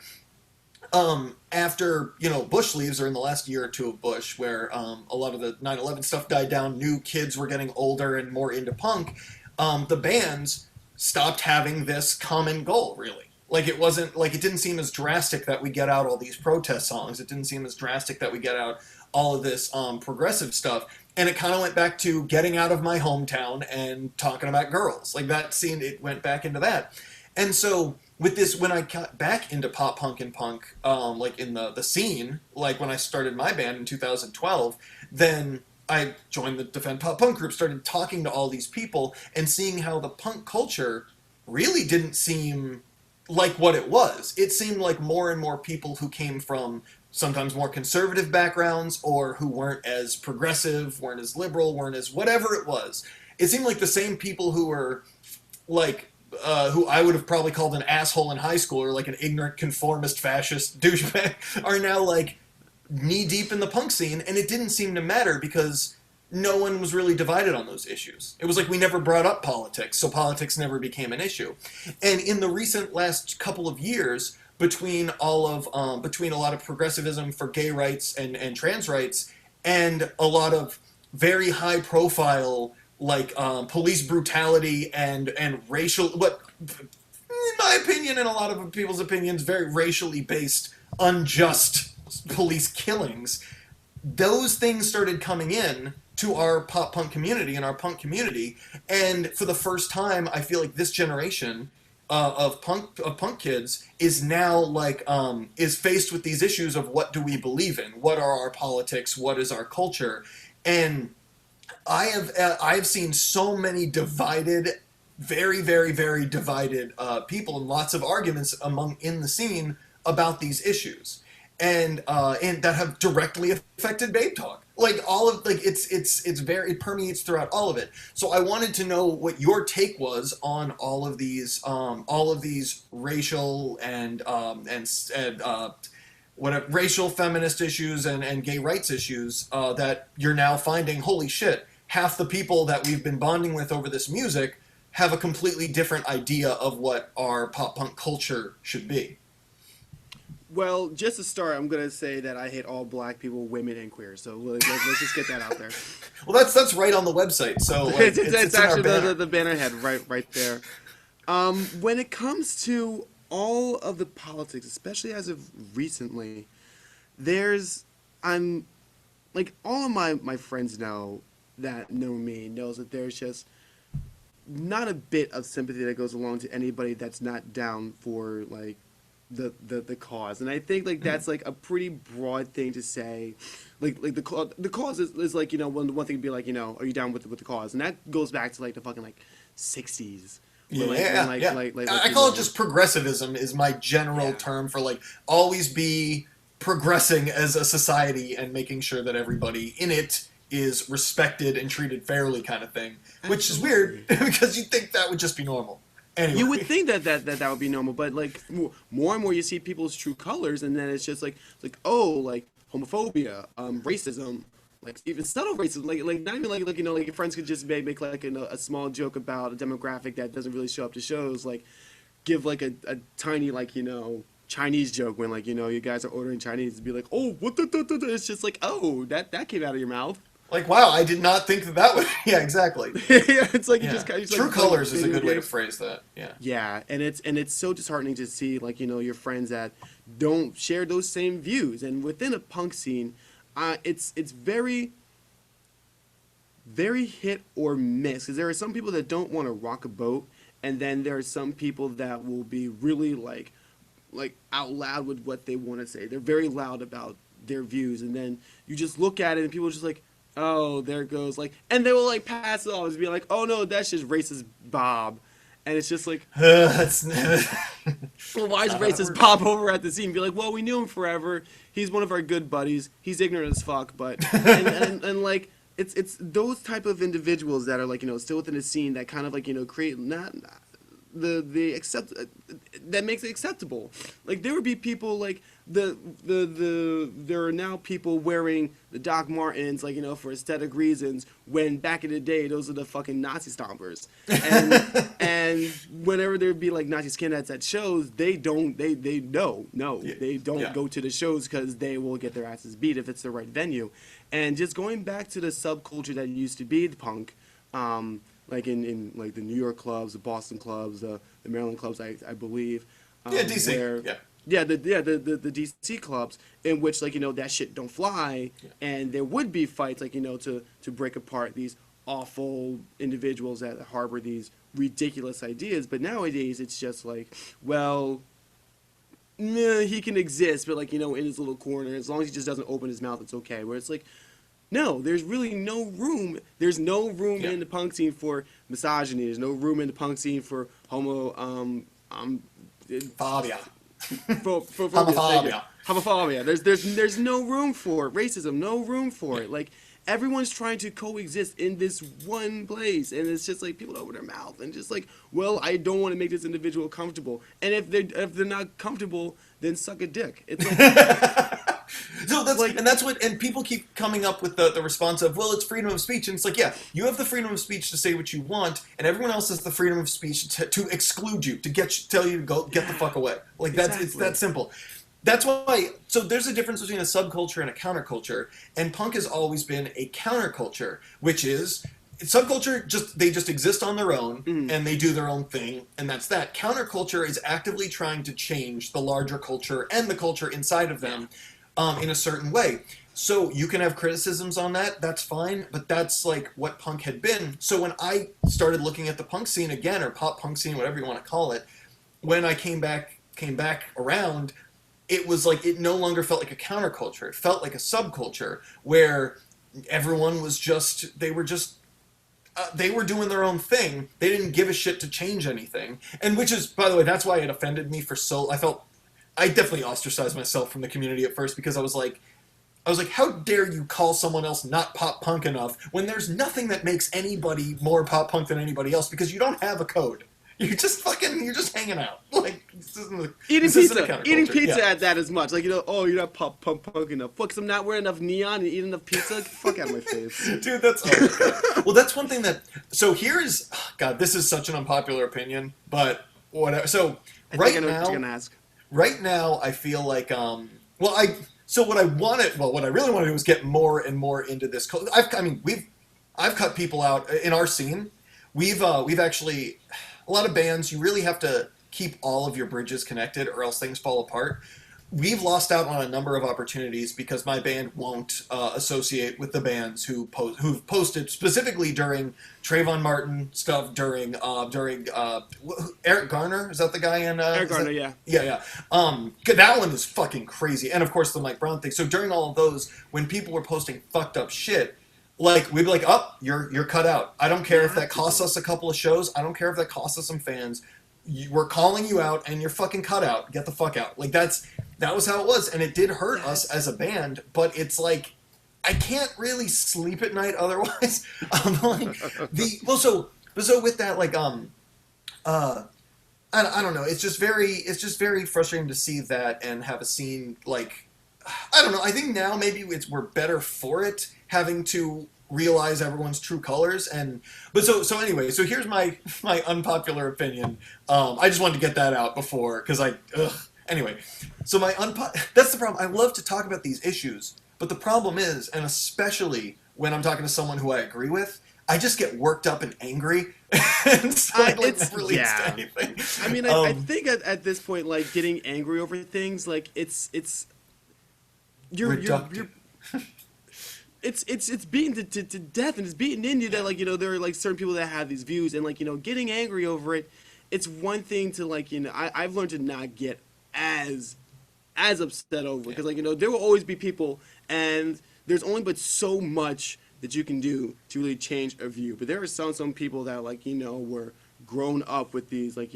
after Bush leaves, or in the last year or two of Bush, where a lot of the 9/11 stuff died down, new kids were getting older and more into punk, the bands stopped having this common goal really. It didn't seem as drastic that we get out all these protest songs. It didn't seem as drastic that we get out all of this progressive stuff. And it kind of went back to getting out of my hometown and talking about girls. It went back into that. And so with this, when I got back into pop punk and punk, in the scene, when I started my band in 2012, then I joined the Defend Pop Punk group, started talking to all these people and seeing how the punk culture really didn't seem like what it was. It seemed like more and more people who came from sometimes more conservative backgrounds or who weren't as progressive, weren't as liberal, weren't as whatever it was. It seemed like the same people who were who I would have probably called an asshole in high school or an ignorant conformist fascist douchebag are now knee deep in the punk scene, and it didn't seem to matter because no one was really divided on those issues. It was we never brought up politics, so politics never became an issue. And in the recent last couple of years, between a lot of progressivism for gay rights and trans rights, and a lot of very high profile police brutality and racial my opinion and a lot of people's opinions, very racially based, unjust police killings, those things started coming in to our pop punk community and our punk community, and for the first time, I feel like this generation of punk kids is now like is faced with these issues of what do we believe in, what are our politics, what is our culture, and I've seen so many divided, very very very divided people and lots of arguments in the scene about these issues, and that have directly affected Babe Talk. Like all of like it permeates throughout all of it. So I wanted to know what your take was on all of these racial and whatever racial feminist issues and gay rights issues that you're now finding. Holy shit! Half the people that we've been bonding with over this music have a completely different idea of what our pop punk culture should be. Well, just to start, I'm gonna say that I hate all black people, women, and queer. So let's just get that out there. Well, that's right on the website. So like, it's actually the banner head right there. When it comes to all of the politics, especially as of recently, I'm like all of my friends know me knows that there's just not a bit of sympathy that goes along to anybody that's not down for like the cause. And I think like that's like a pretty broad thing to say. Like the cause is like, you know, one thing to be like, you know, are you down with the cause? And that goes back to like the fucking like 60s. I call it just progressivism is my general term for like always be progressing as a society and making sure that everybody in it is respected and treated fairly kind of thing. Absolutely. Which is weird because you'd think that would just be normal. Anyway. You would think that would be normal, but like more and more you see people's true colors, and then it's just like like homophobia, racism, like even subtle racism, like not even like you know, like your friends could just make like a small joke about a demographic that doesn't really show up to shows, like give like a tiny like, you know, Chinese joke when like, you know, you guys are ordering Chinese and be like, oh what it's just like, oh that came out of your mouth. Like, wow, I did not think that would... Yeah, exactly. Yeah, it's like you just True like, colors is a good way to phrase that. Yeah. Yeah, and it's so disheartening to see like, you know, your friends that don't share those same views. And within a punk scene, it's very very hit or miss, because there are some people that don't want to rock a boat, and then there are some people that will be really like out loud with what they want to say. They're very loud about their views, and then you just look at it and people are just like, oh, there goes, like, and they will, like, pass it off and be like, oh, no, that's just racist Bob. And it's just like, well, why is racist Bob over at the scene? Be like, well, we knew him forever. He's one of our good buddies. He's ignorant as fuck, but, and like, it's those type of individuals that are, like, you know, still within the scene that kind of, like, you know, create not the accept that makes it acceptable. Like there would be people like there are now people wearing the Doc Martens, like, you know, for aesthetic reasons, when back in the day those are the fucking Nazi stompers. And whenever there'd be like Nazi skinheads at shows, they don't go to the shows because they will get their asses beat if it's the right venue. And just going back to the subculture that used to be the punk, like in like the New York clubs, the Boston clubs, the Maryland clubs, I believe. DC. The DC clubs, in which, like, you know, that shit don't fly, and there would be fights, like, you know, to break apart these awful individuals that harbor these ridiculous ideas. But nowadays it's just like, well, he can exist, but, like, you know, in his little corner, as long as he just doesn't open his mouth, it's okay. Where it's like, no, there's really no room. There's no room in the punk scene for misogyny. There's no room in the punk scene for homophobia. Homophobia. There's no room for it. Racism. No room for it. Like, everyone's trying to coexist in this one place, and it's just like people open their mouth and just like, well, I don't want to make this individual comfortable, and if they're not comfortable, then suck a dick. It's like. So that's like, and people keep coming up with the response of, well, it's freedom of speech, and it's like, yeah, you have the freedom of speech to say what you want, and everyone else has the freedom of speech to exclude you, to tell you to go get the fuck away. Like it's that simple. That's why. So there's a difference between a subculture and a counterculture, and punk has always been a counterculture, which is subculture they just exist on their own and they do their own thing, and that's that. Counterculture is actively trying to change the larger culture and the culture inside of them in a certain way. So you can have criticisms on that, that's fine, but that's like what punk had been. So when I started looking at the punk scene again, or pop punk scene, whatever you want to call it, when I came back around, it was like it no longer felt like a counterculture. It felt like a subculture where everyone was just they were doing their own thing. They didn't give a shit to change anything. And which is, by the way, that's why it offended me I definitely ostracized myself from the community at first, because I was like, how dare you call someone else not pop punk enough when there's nothing that makes anybody more pop punk than anybody else, because you don't have a code. You're just hanging out. Like, eating pizza at that as much. Like, oh, you're not punk enough. Fuck, 'cause I'm not wearing enough neon and eating enough pizza. Get the fuck out of my face. Dude, well, that's one thing so here's, God, this is such an unpopular opinion, but whatever. So, I know what you're gonna ask. Right now, I feel like, what I really want to do is get more and more into this. I've cut people out in our scene. We've actually, a lot of bands, you really have to keep all of your bridges connected or else things fall apart. We've lost out on a number of opportunities because my band won't associate with the bands who've posted specifically during Trayvon Martin stuff, during Eric Garner, is that the guy in Eric Garner, yeah. Yeah. That one is fucking crazy, and of course the Mike Brown thing. So during all of those, when people were posting fucked up shit, like, we'd be like, oh, you're cut out. I don't care if that costs us a couple of shows. I don't care if that costs us some fans. We're calling you out, and you're fucking cut out. Get the fuck out. Like, that was how it was, and it did hurt us as a band, but it's like, I can't really sleep at night otherwise. So with that, like, I don't know. It's just very frustrating to see that and have a scene, like, I don't know. I think now maybe we're better for it, having to realize everyone's true colors. So anyway, so here's my unpopular opinion. I just wanted to get that out before, because anyway. So that's the problem. I love to talk about these issues, but the problem is, and especially when I'm talking to someone who I agree with, I just get worked up and angry, and so it never leads to anything. I mean, I think at this point, like, getting angry over things, like, it's you're it's beaten to death, and it's beaten in you that, like, there are, like, certain people that have these views, and, like, getting angry over it, it's one thing to, like, I've learned to not get as upset over, because, like, there will always be people, and there's only but so much that you can do to really change a view. But there are some people that, like, were grown up with these, like,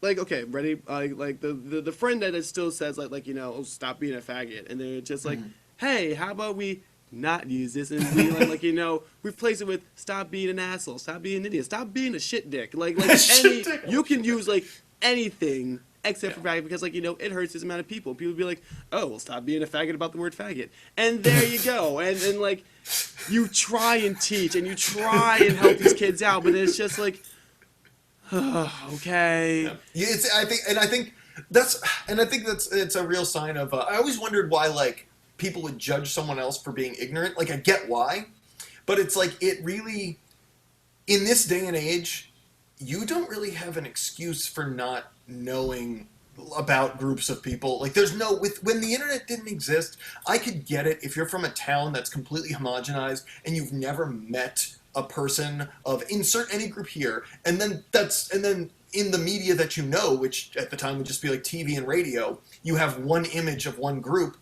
like, okay, ready? Like the friend that still says, like, oh, stop being a faggot, and they're just like, hey, how about we not use this, and we replace it with stop being an asshole, stop being an idiot, stop being a shit dick. Like you can use, like, anything except for faggot, because, like, it hurts this amount of people. People be like, oh, well, stop being a faggot about the word faggot. And there you go. And like, you try and teach, and you try and help these kids out, but it's just like, okay. Yeah. I think it's a real sign of, I always wondered why, like, people would judge someone else for being ignorant. Like, I get why, but it's like, it really, in this day and age, you don't really have an excuse for not knowing about groups of people. Like, when the internet didn't exist, I could get it if you're from a town that's completely homogenized and you've never met a person of insert any group here, and then in the media that which at the time would just be like TV and radio, you have one image of one group.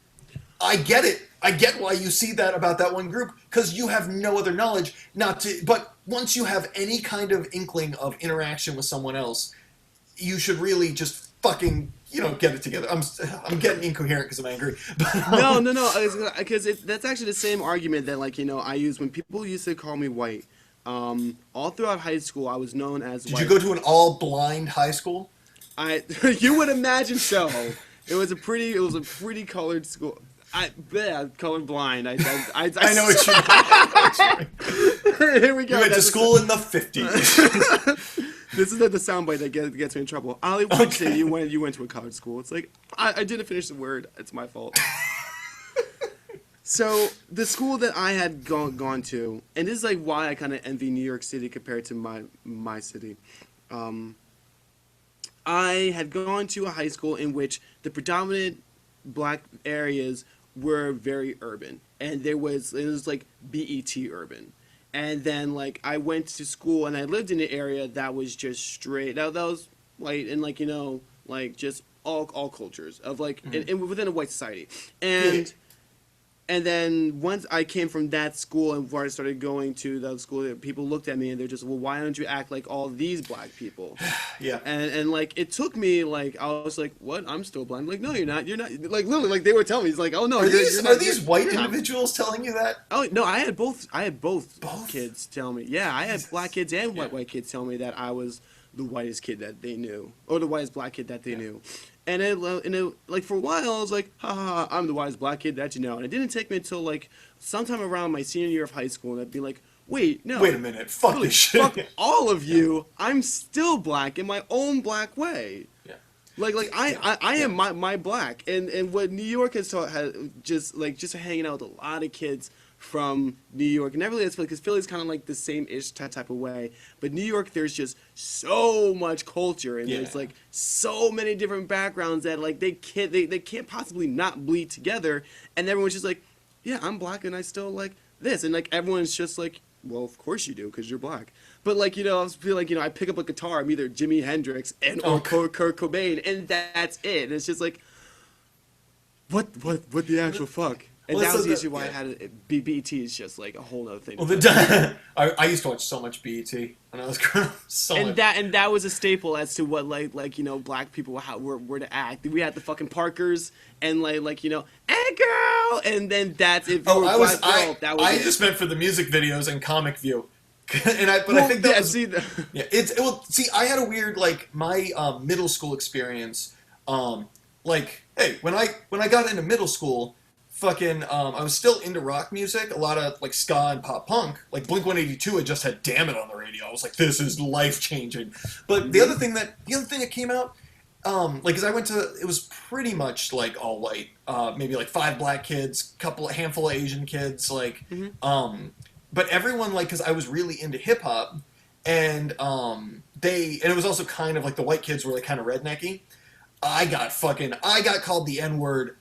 I get it. I get why you see that about that one group, because you have no other knowledge but once you have any kind of inkling of interaction with someone else, you should really just fucking, get it together. I'm getting incoherent because I'm angry. No, because that's actually the same argument that, like, I use when people used to call me white. All throughout high school, I was known as white. Did you go to an all-blind high school? You would imagine so. It was a pretty colored school. Color blind. I know what you mean. Here we go. You went to school in the 50s. This is the soundbite that gets me in trouble. Ollie, what say you went to a colored school? It's like, I didn't finish the word. It's my fault. So the school that I had gone to, and this is like why I kind of envy New York City compared to my city. Um, I had gone to a high school in which the predominant black areas were very urban, and it was like BET urban. And then like I went to school and I lived in an area that was just straight. That was white and like like just all cultures of like within a white society. Yeah. And then once I came from that school and before I started going to that school, people looked at me and they're just, well, why don't you act like all these black people? Yeah. And like it took me like I was like, what? I'm still blind. Like, no, you're not. You're not. Like literally, like they were telling me, it's like, oh no, you're not, Are these white you're not. individuals telling you that? Oh no, I had both. I had both Both? kids tell me. Yeah, I had Jesus. black kids and Yeah. white kids tell me that I was the whitest kid that they knew, or the whitest black kid that they knew. And it, like for a while, I was like, ha ha, ha, I'm the whitest black kid that you know. And it didn't take me until like sometime around my senior year of high school, and I'd be like, wait, no, Wait a minute. Fuck really, this shit. fuck all of you. I'm still black in my own black way. Yeah. Like I am my black, and what New York has taught has just hanging out with a lot of kids from New York, and that really is because Philly's kind of like the same ish type of way, but New York there's just so much culture and there's like so many different backgrounds that like they can't possibly not bleed together, and everyone's just like, yeah, I'm black and I still like this, and like everyone's just like, well, of course you do because you're black. But like I feel like I pick up a guitar, I'm either Jimi Hendrix or Kurt Cobain, and that's it. And it's just like, what the actual fuck? And Well, that was so the issue why I had it. BET is just like a whole other thing. Well, I used to watch so much BET when I was growing up. So and much. that was a staple as to what like black people were to act. We had the fucking Parkers and like hey girl, and then that's if you were a black girl, that was I it. just meant for the music videos and Comic View. I think that was yeah. I had a weird like my middle school experience. Like hey, when I got into middle school, fucking I was still into rock music, a lot of like ska and pop punk. Like Blink-182 had just had "Damn It" on the radio. I was like, this is life changing. But the other thing that came out, like, cause I went to, it was pretty much like all white, maybe like 5 black kids, a handful of Asian kids, like, but everyone, like, cause I was really into hip hop, and and it was also kind of like the white kids were like kind of rednecky. I got called the N-word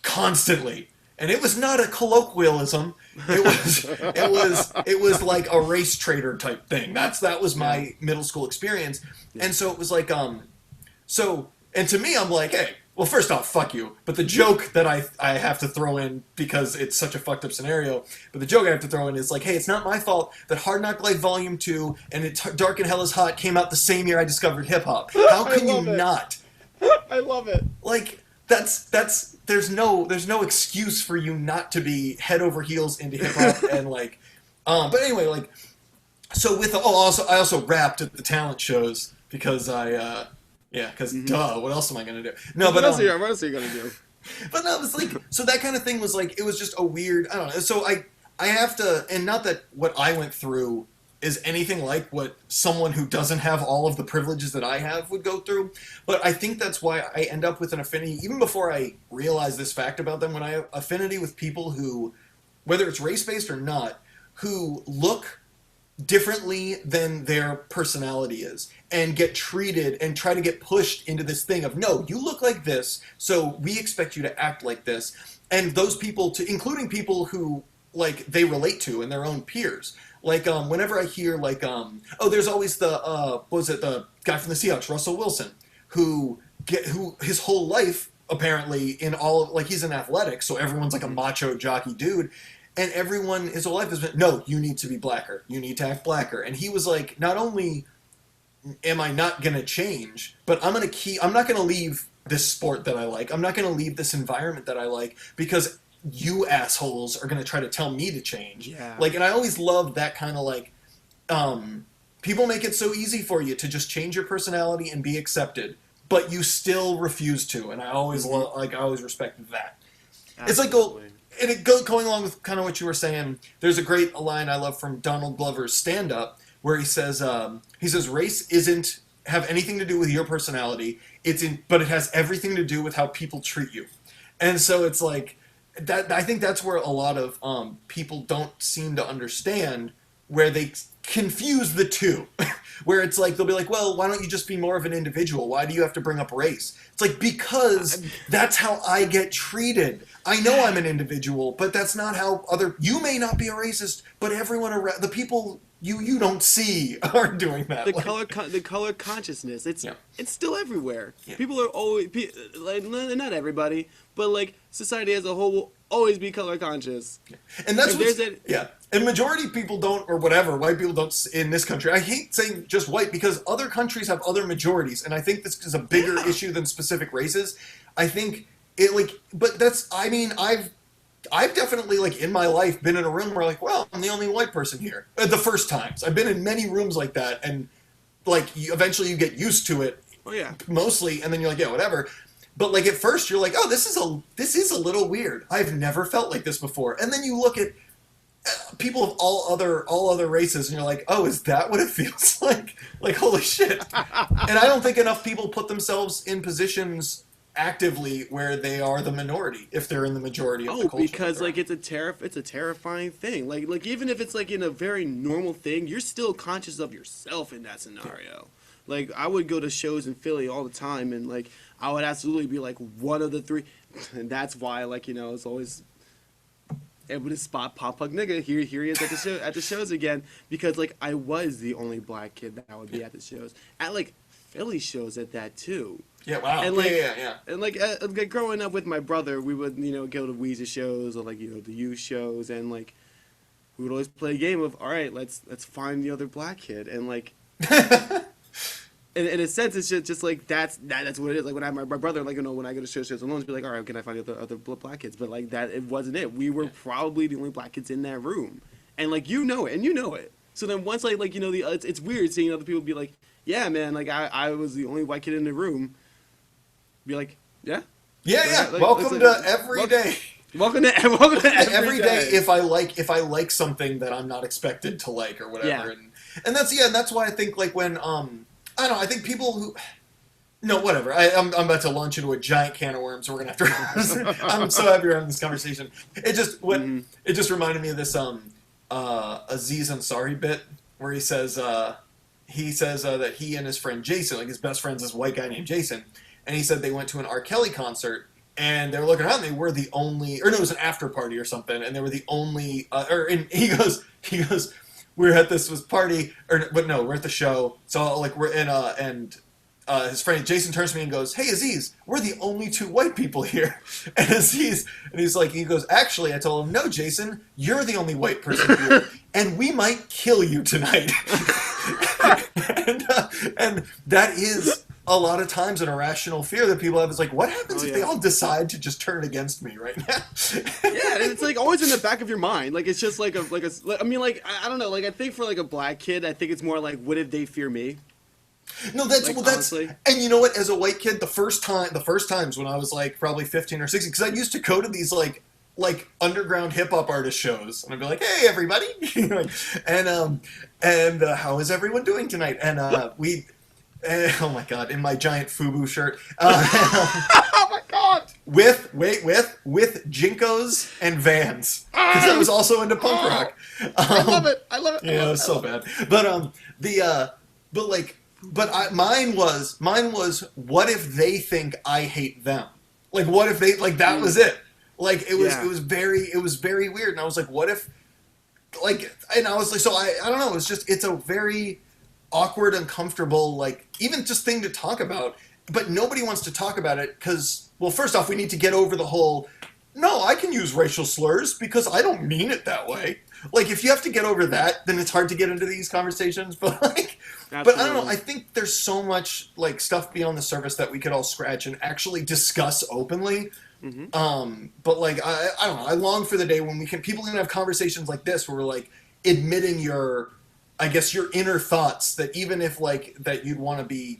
constantly, and it was not a colloquialism. It was like a race trader type thing. That was my middle school experience, and so it was like and to me, I'm like, hey, well, first off, fuck you. But the joke that I have to throw in, because it's such a fucked up scenario, but the joke I have to throw in is like, hey, it's not my fault that Hard Knock Life Volume 2 and Dark and Hell is Hot came out the same year I discovered hip hop. How can you not? I love it. Like, there's no excuse for you not to be head over heels into hip hop and like, but anyway, like, so with I also rapped at the talent shows because duh, what else am I gonna do? No, what else are you gonna do? But no, it was like, so that kind of thing was like, it was just a weird, I don't know. So I have to, and not that what I went through is anything like what someone who doesn't have all of the privileges that I have would go through. But I think that's why I end up with an affinity, even before I realize this fact about them, when I have affinity with people who, whether it's race-based or not, who look differently than their personality is and get treated and try to get pushed into this thing of, no, you look like this, so we expect you to act like this. And those people, including people who, like, they relate to and their own peers. Like, whenever I hear, like, there's always the guy from the Seahawks, Russell Wilson, who his whole life, apparently, he's in athletics, so everyone's like a macho jockey dude, and everyone, his whole life has been, no, you need to be blacker, you need to act blacker, and he was like, not only am I not gonna change, but I'm not gonna leave this sport that I like, I'm not gonna leave this environment that I like, because you assholes are going to try to tell me to change. Yeah. Like, and I always loved that kind of like, people make it so easy for you to just change your personality and be accepted, but you still refuse to. And I always I always respected that. Absolutely. It's like, going along with kind of what you were saying, there's a great line I love from Donald Glover's stand-up where he says race isn't have anything to do with your personality. But it has everything to do with how people treat you. And so it's like, that I think that's where a lot of people don't seem to understand, where they confuse the two. Where it's like they'll be like, well, why don't you just be more of an individual? Why do you have to bring up race? It's like, because that's how I get treated. I know I'm an individual, but that's not how other. You may not be a racist, but everyone around, the people you don't see are doing that. The color consciousness. It's Yeah. it's still everywhere. Yeah. People are always like, not everybody, but like society as a whole will always be color conscious. And that's If what, yeah. And majority of people don't, or whatever, white people don't in this country. I hate saying just white, because other countries have other majorities, and I think this is a bigger issue than specific races. I think it, like, but that's, I mean, I've definitely, like, in my life been in a room where, like, well, I'm the only white person here. The first times. I've been in many rooms like that, and, like, eventually you get used to it. Oh yeah. Mostly, and then you're like, yeah, whatever. But, like, at first you're like, oh, this is a little weird. I've never felt like this before. And then you look at people of all other races, and you're like, oh, is that what it feels like? Like, holy shit. And I don't think enough people put themselves in positions actively where they are the minority if they're in the majority of the culture. Because like it's a terrifying thing. Like even if it's like in a very normal thing, you're still conscious of yourself in that scenario. Like I would go to shows in Philly all the time, and like I would absolutely be like one of the three, and that's why, like, you know, it's always able to spot Pop Punk Nigga. Here he is at the shows again, because like I was the only black kid that would be at the shows, at like Philly shows at that too. Yeah, wow. And like, yeah. And like growing up with my brother, we would, you know, go to Weezer shows or like, you know, the youth shows, and like we would always play a game of, all right, let's find the other black kid, and like in a sense, it's just like that's what it is. Like when my brother, like, you know, when I go to shows alone, be like, all right, can I find the other black kids? But like that, it wasn't it. We were probably the only black kids in that room, and like you know it, and you know it. So then once like you know it's weird seeing other people be like, yeah, man, like I was the only white kid in the room. Be like, yeah. Like, welcome to every day. Welcome to every day. If I like something that I'm not expected to like or whatever, and that's why I think, like, when I don't know, I think people who, no, whatever. I'm about to launch into a giant can of worms. So we're gonna have to. I'm so happy we're having this conversation. It just reminded me of this Aziz Ansari bit where he says that he and his friend Jason, like his best friend's this white guy named Jason, and he said they went to an R. Kelly concert. And they were looking around, and they were the only, or no, it was an after party or something, and they were the only, he goes, we're at this party, but no, we're at the show, so like we're in, and his friend Jason turns to me and goes, hey Aziz, we're the only two white people here, and Aziz, and he's like, he goes, actually, I told him, no Jason, you're the only white person here, and we might kill you tonight, and that is a lot of times an irrational fear that people have. Is like, what happens if they all decide to just turn against me right now? Yeah, and it's like always in the back of your mind. Like it's just like I mean, like I don't know. Like I think for like a black kid, I think it's more like, what if they fear me? No, that's like, that's honestly. And you know what? As a white kid, the first times when I was like probably 15 or 16, because I used to go to these like underground hip hop artist shows, and I'd be like, hey everybody, and how is everyone doing tonight? And oh my god, in my giant FUBU shirt. Oh my god! With Jinkos and Vans, because I was also into punk rock. I love it. Yeah, it was so bad. But mine was what if they think I hate them? Like, what if they, like, that was it? Like, it was very weird, and I was like, what if, like, and I was like, so I don't know, it's a very awkward, uncomfortable, like, even just thing to talk about, but nobody wants to talk about it because, well, first off, we need to get over the whole, no, I can use racial slurs because I don't mean it that way. Like, if you have to get over that, then it's hard to get into these conversations, but like, Absolutely. But I don't know, I think there's so much, like, stuff beyond the surface that we could all scratch and actually discuss openly. Mm-hmm. But like, I don't know, I long for the day when people can have conversations like this where we're like admitting your inner thoughts that even if like that you'd want to be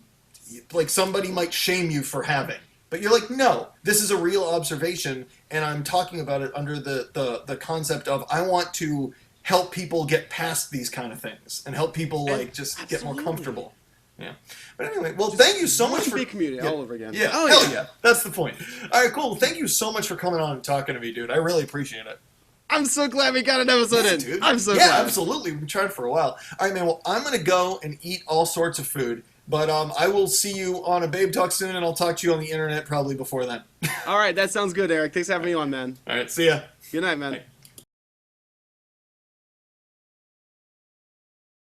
like somebody might shame you for having, but you're like, no, this is a real observation, and I'm talking about it under the concept of I want to help people get past these kind of things and help people like just get more comfortable. Yeah. But anyway, well, thank you so much one for big community all over again. Yeah, Oh, hell yeah. yeah. That's the point. All right, cool. Thank you so much for coming on and talking to me, dude. I really appreciate it. I'm so glad we got an episode Yeah, in. dude. I'm so yeah, glad. absolutely. We've been trying for a while. All right, man. Well, I'm gonna go and eat all sorts of food, but I will see you on a Babe Talk soon, and I'll talk to you on the internet probably before then. All right, that sounds good, Eric. Thanks for having me on, man. All right, see ya. Good night, man. Bye.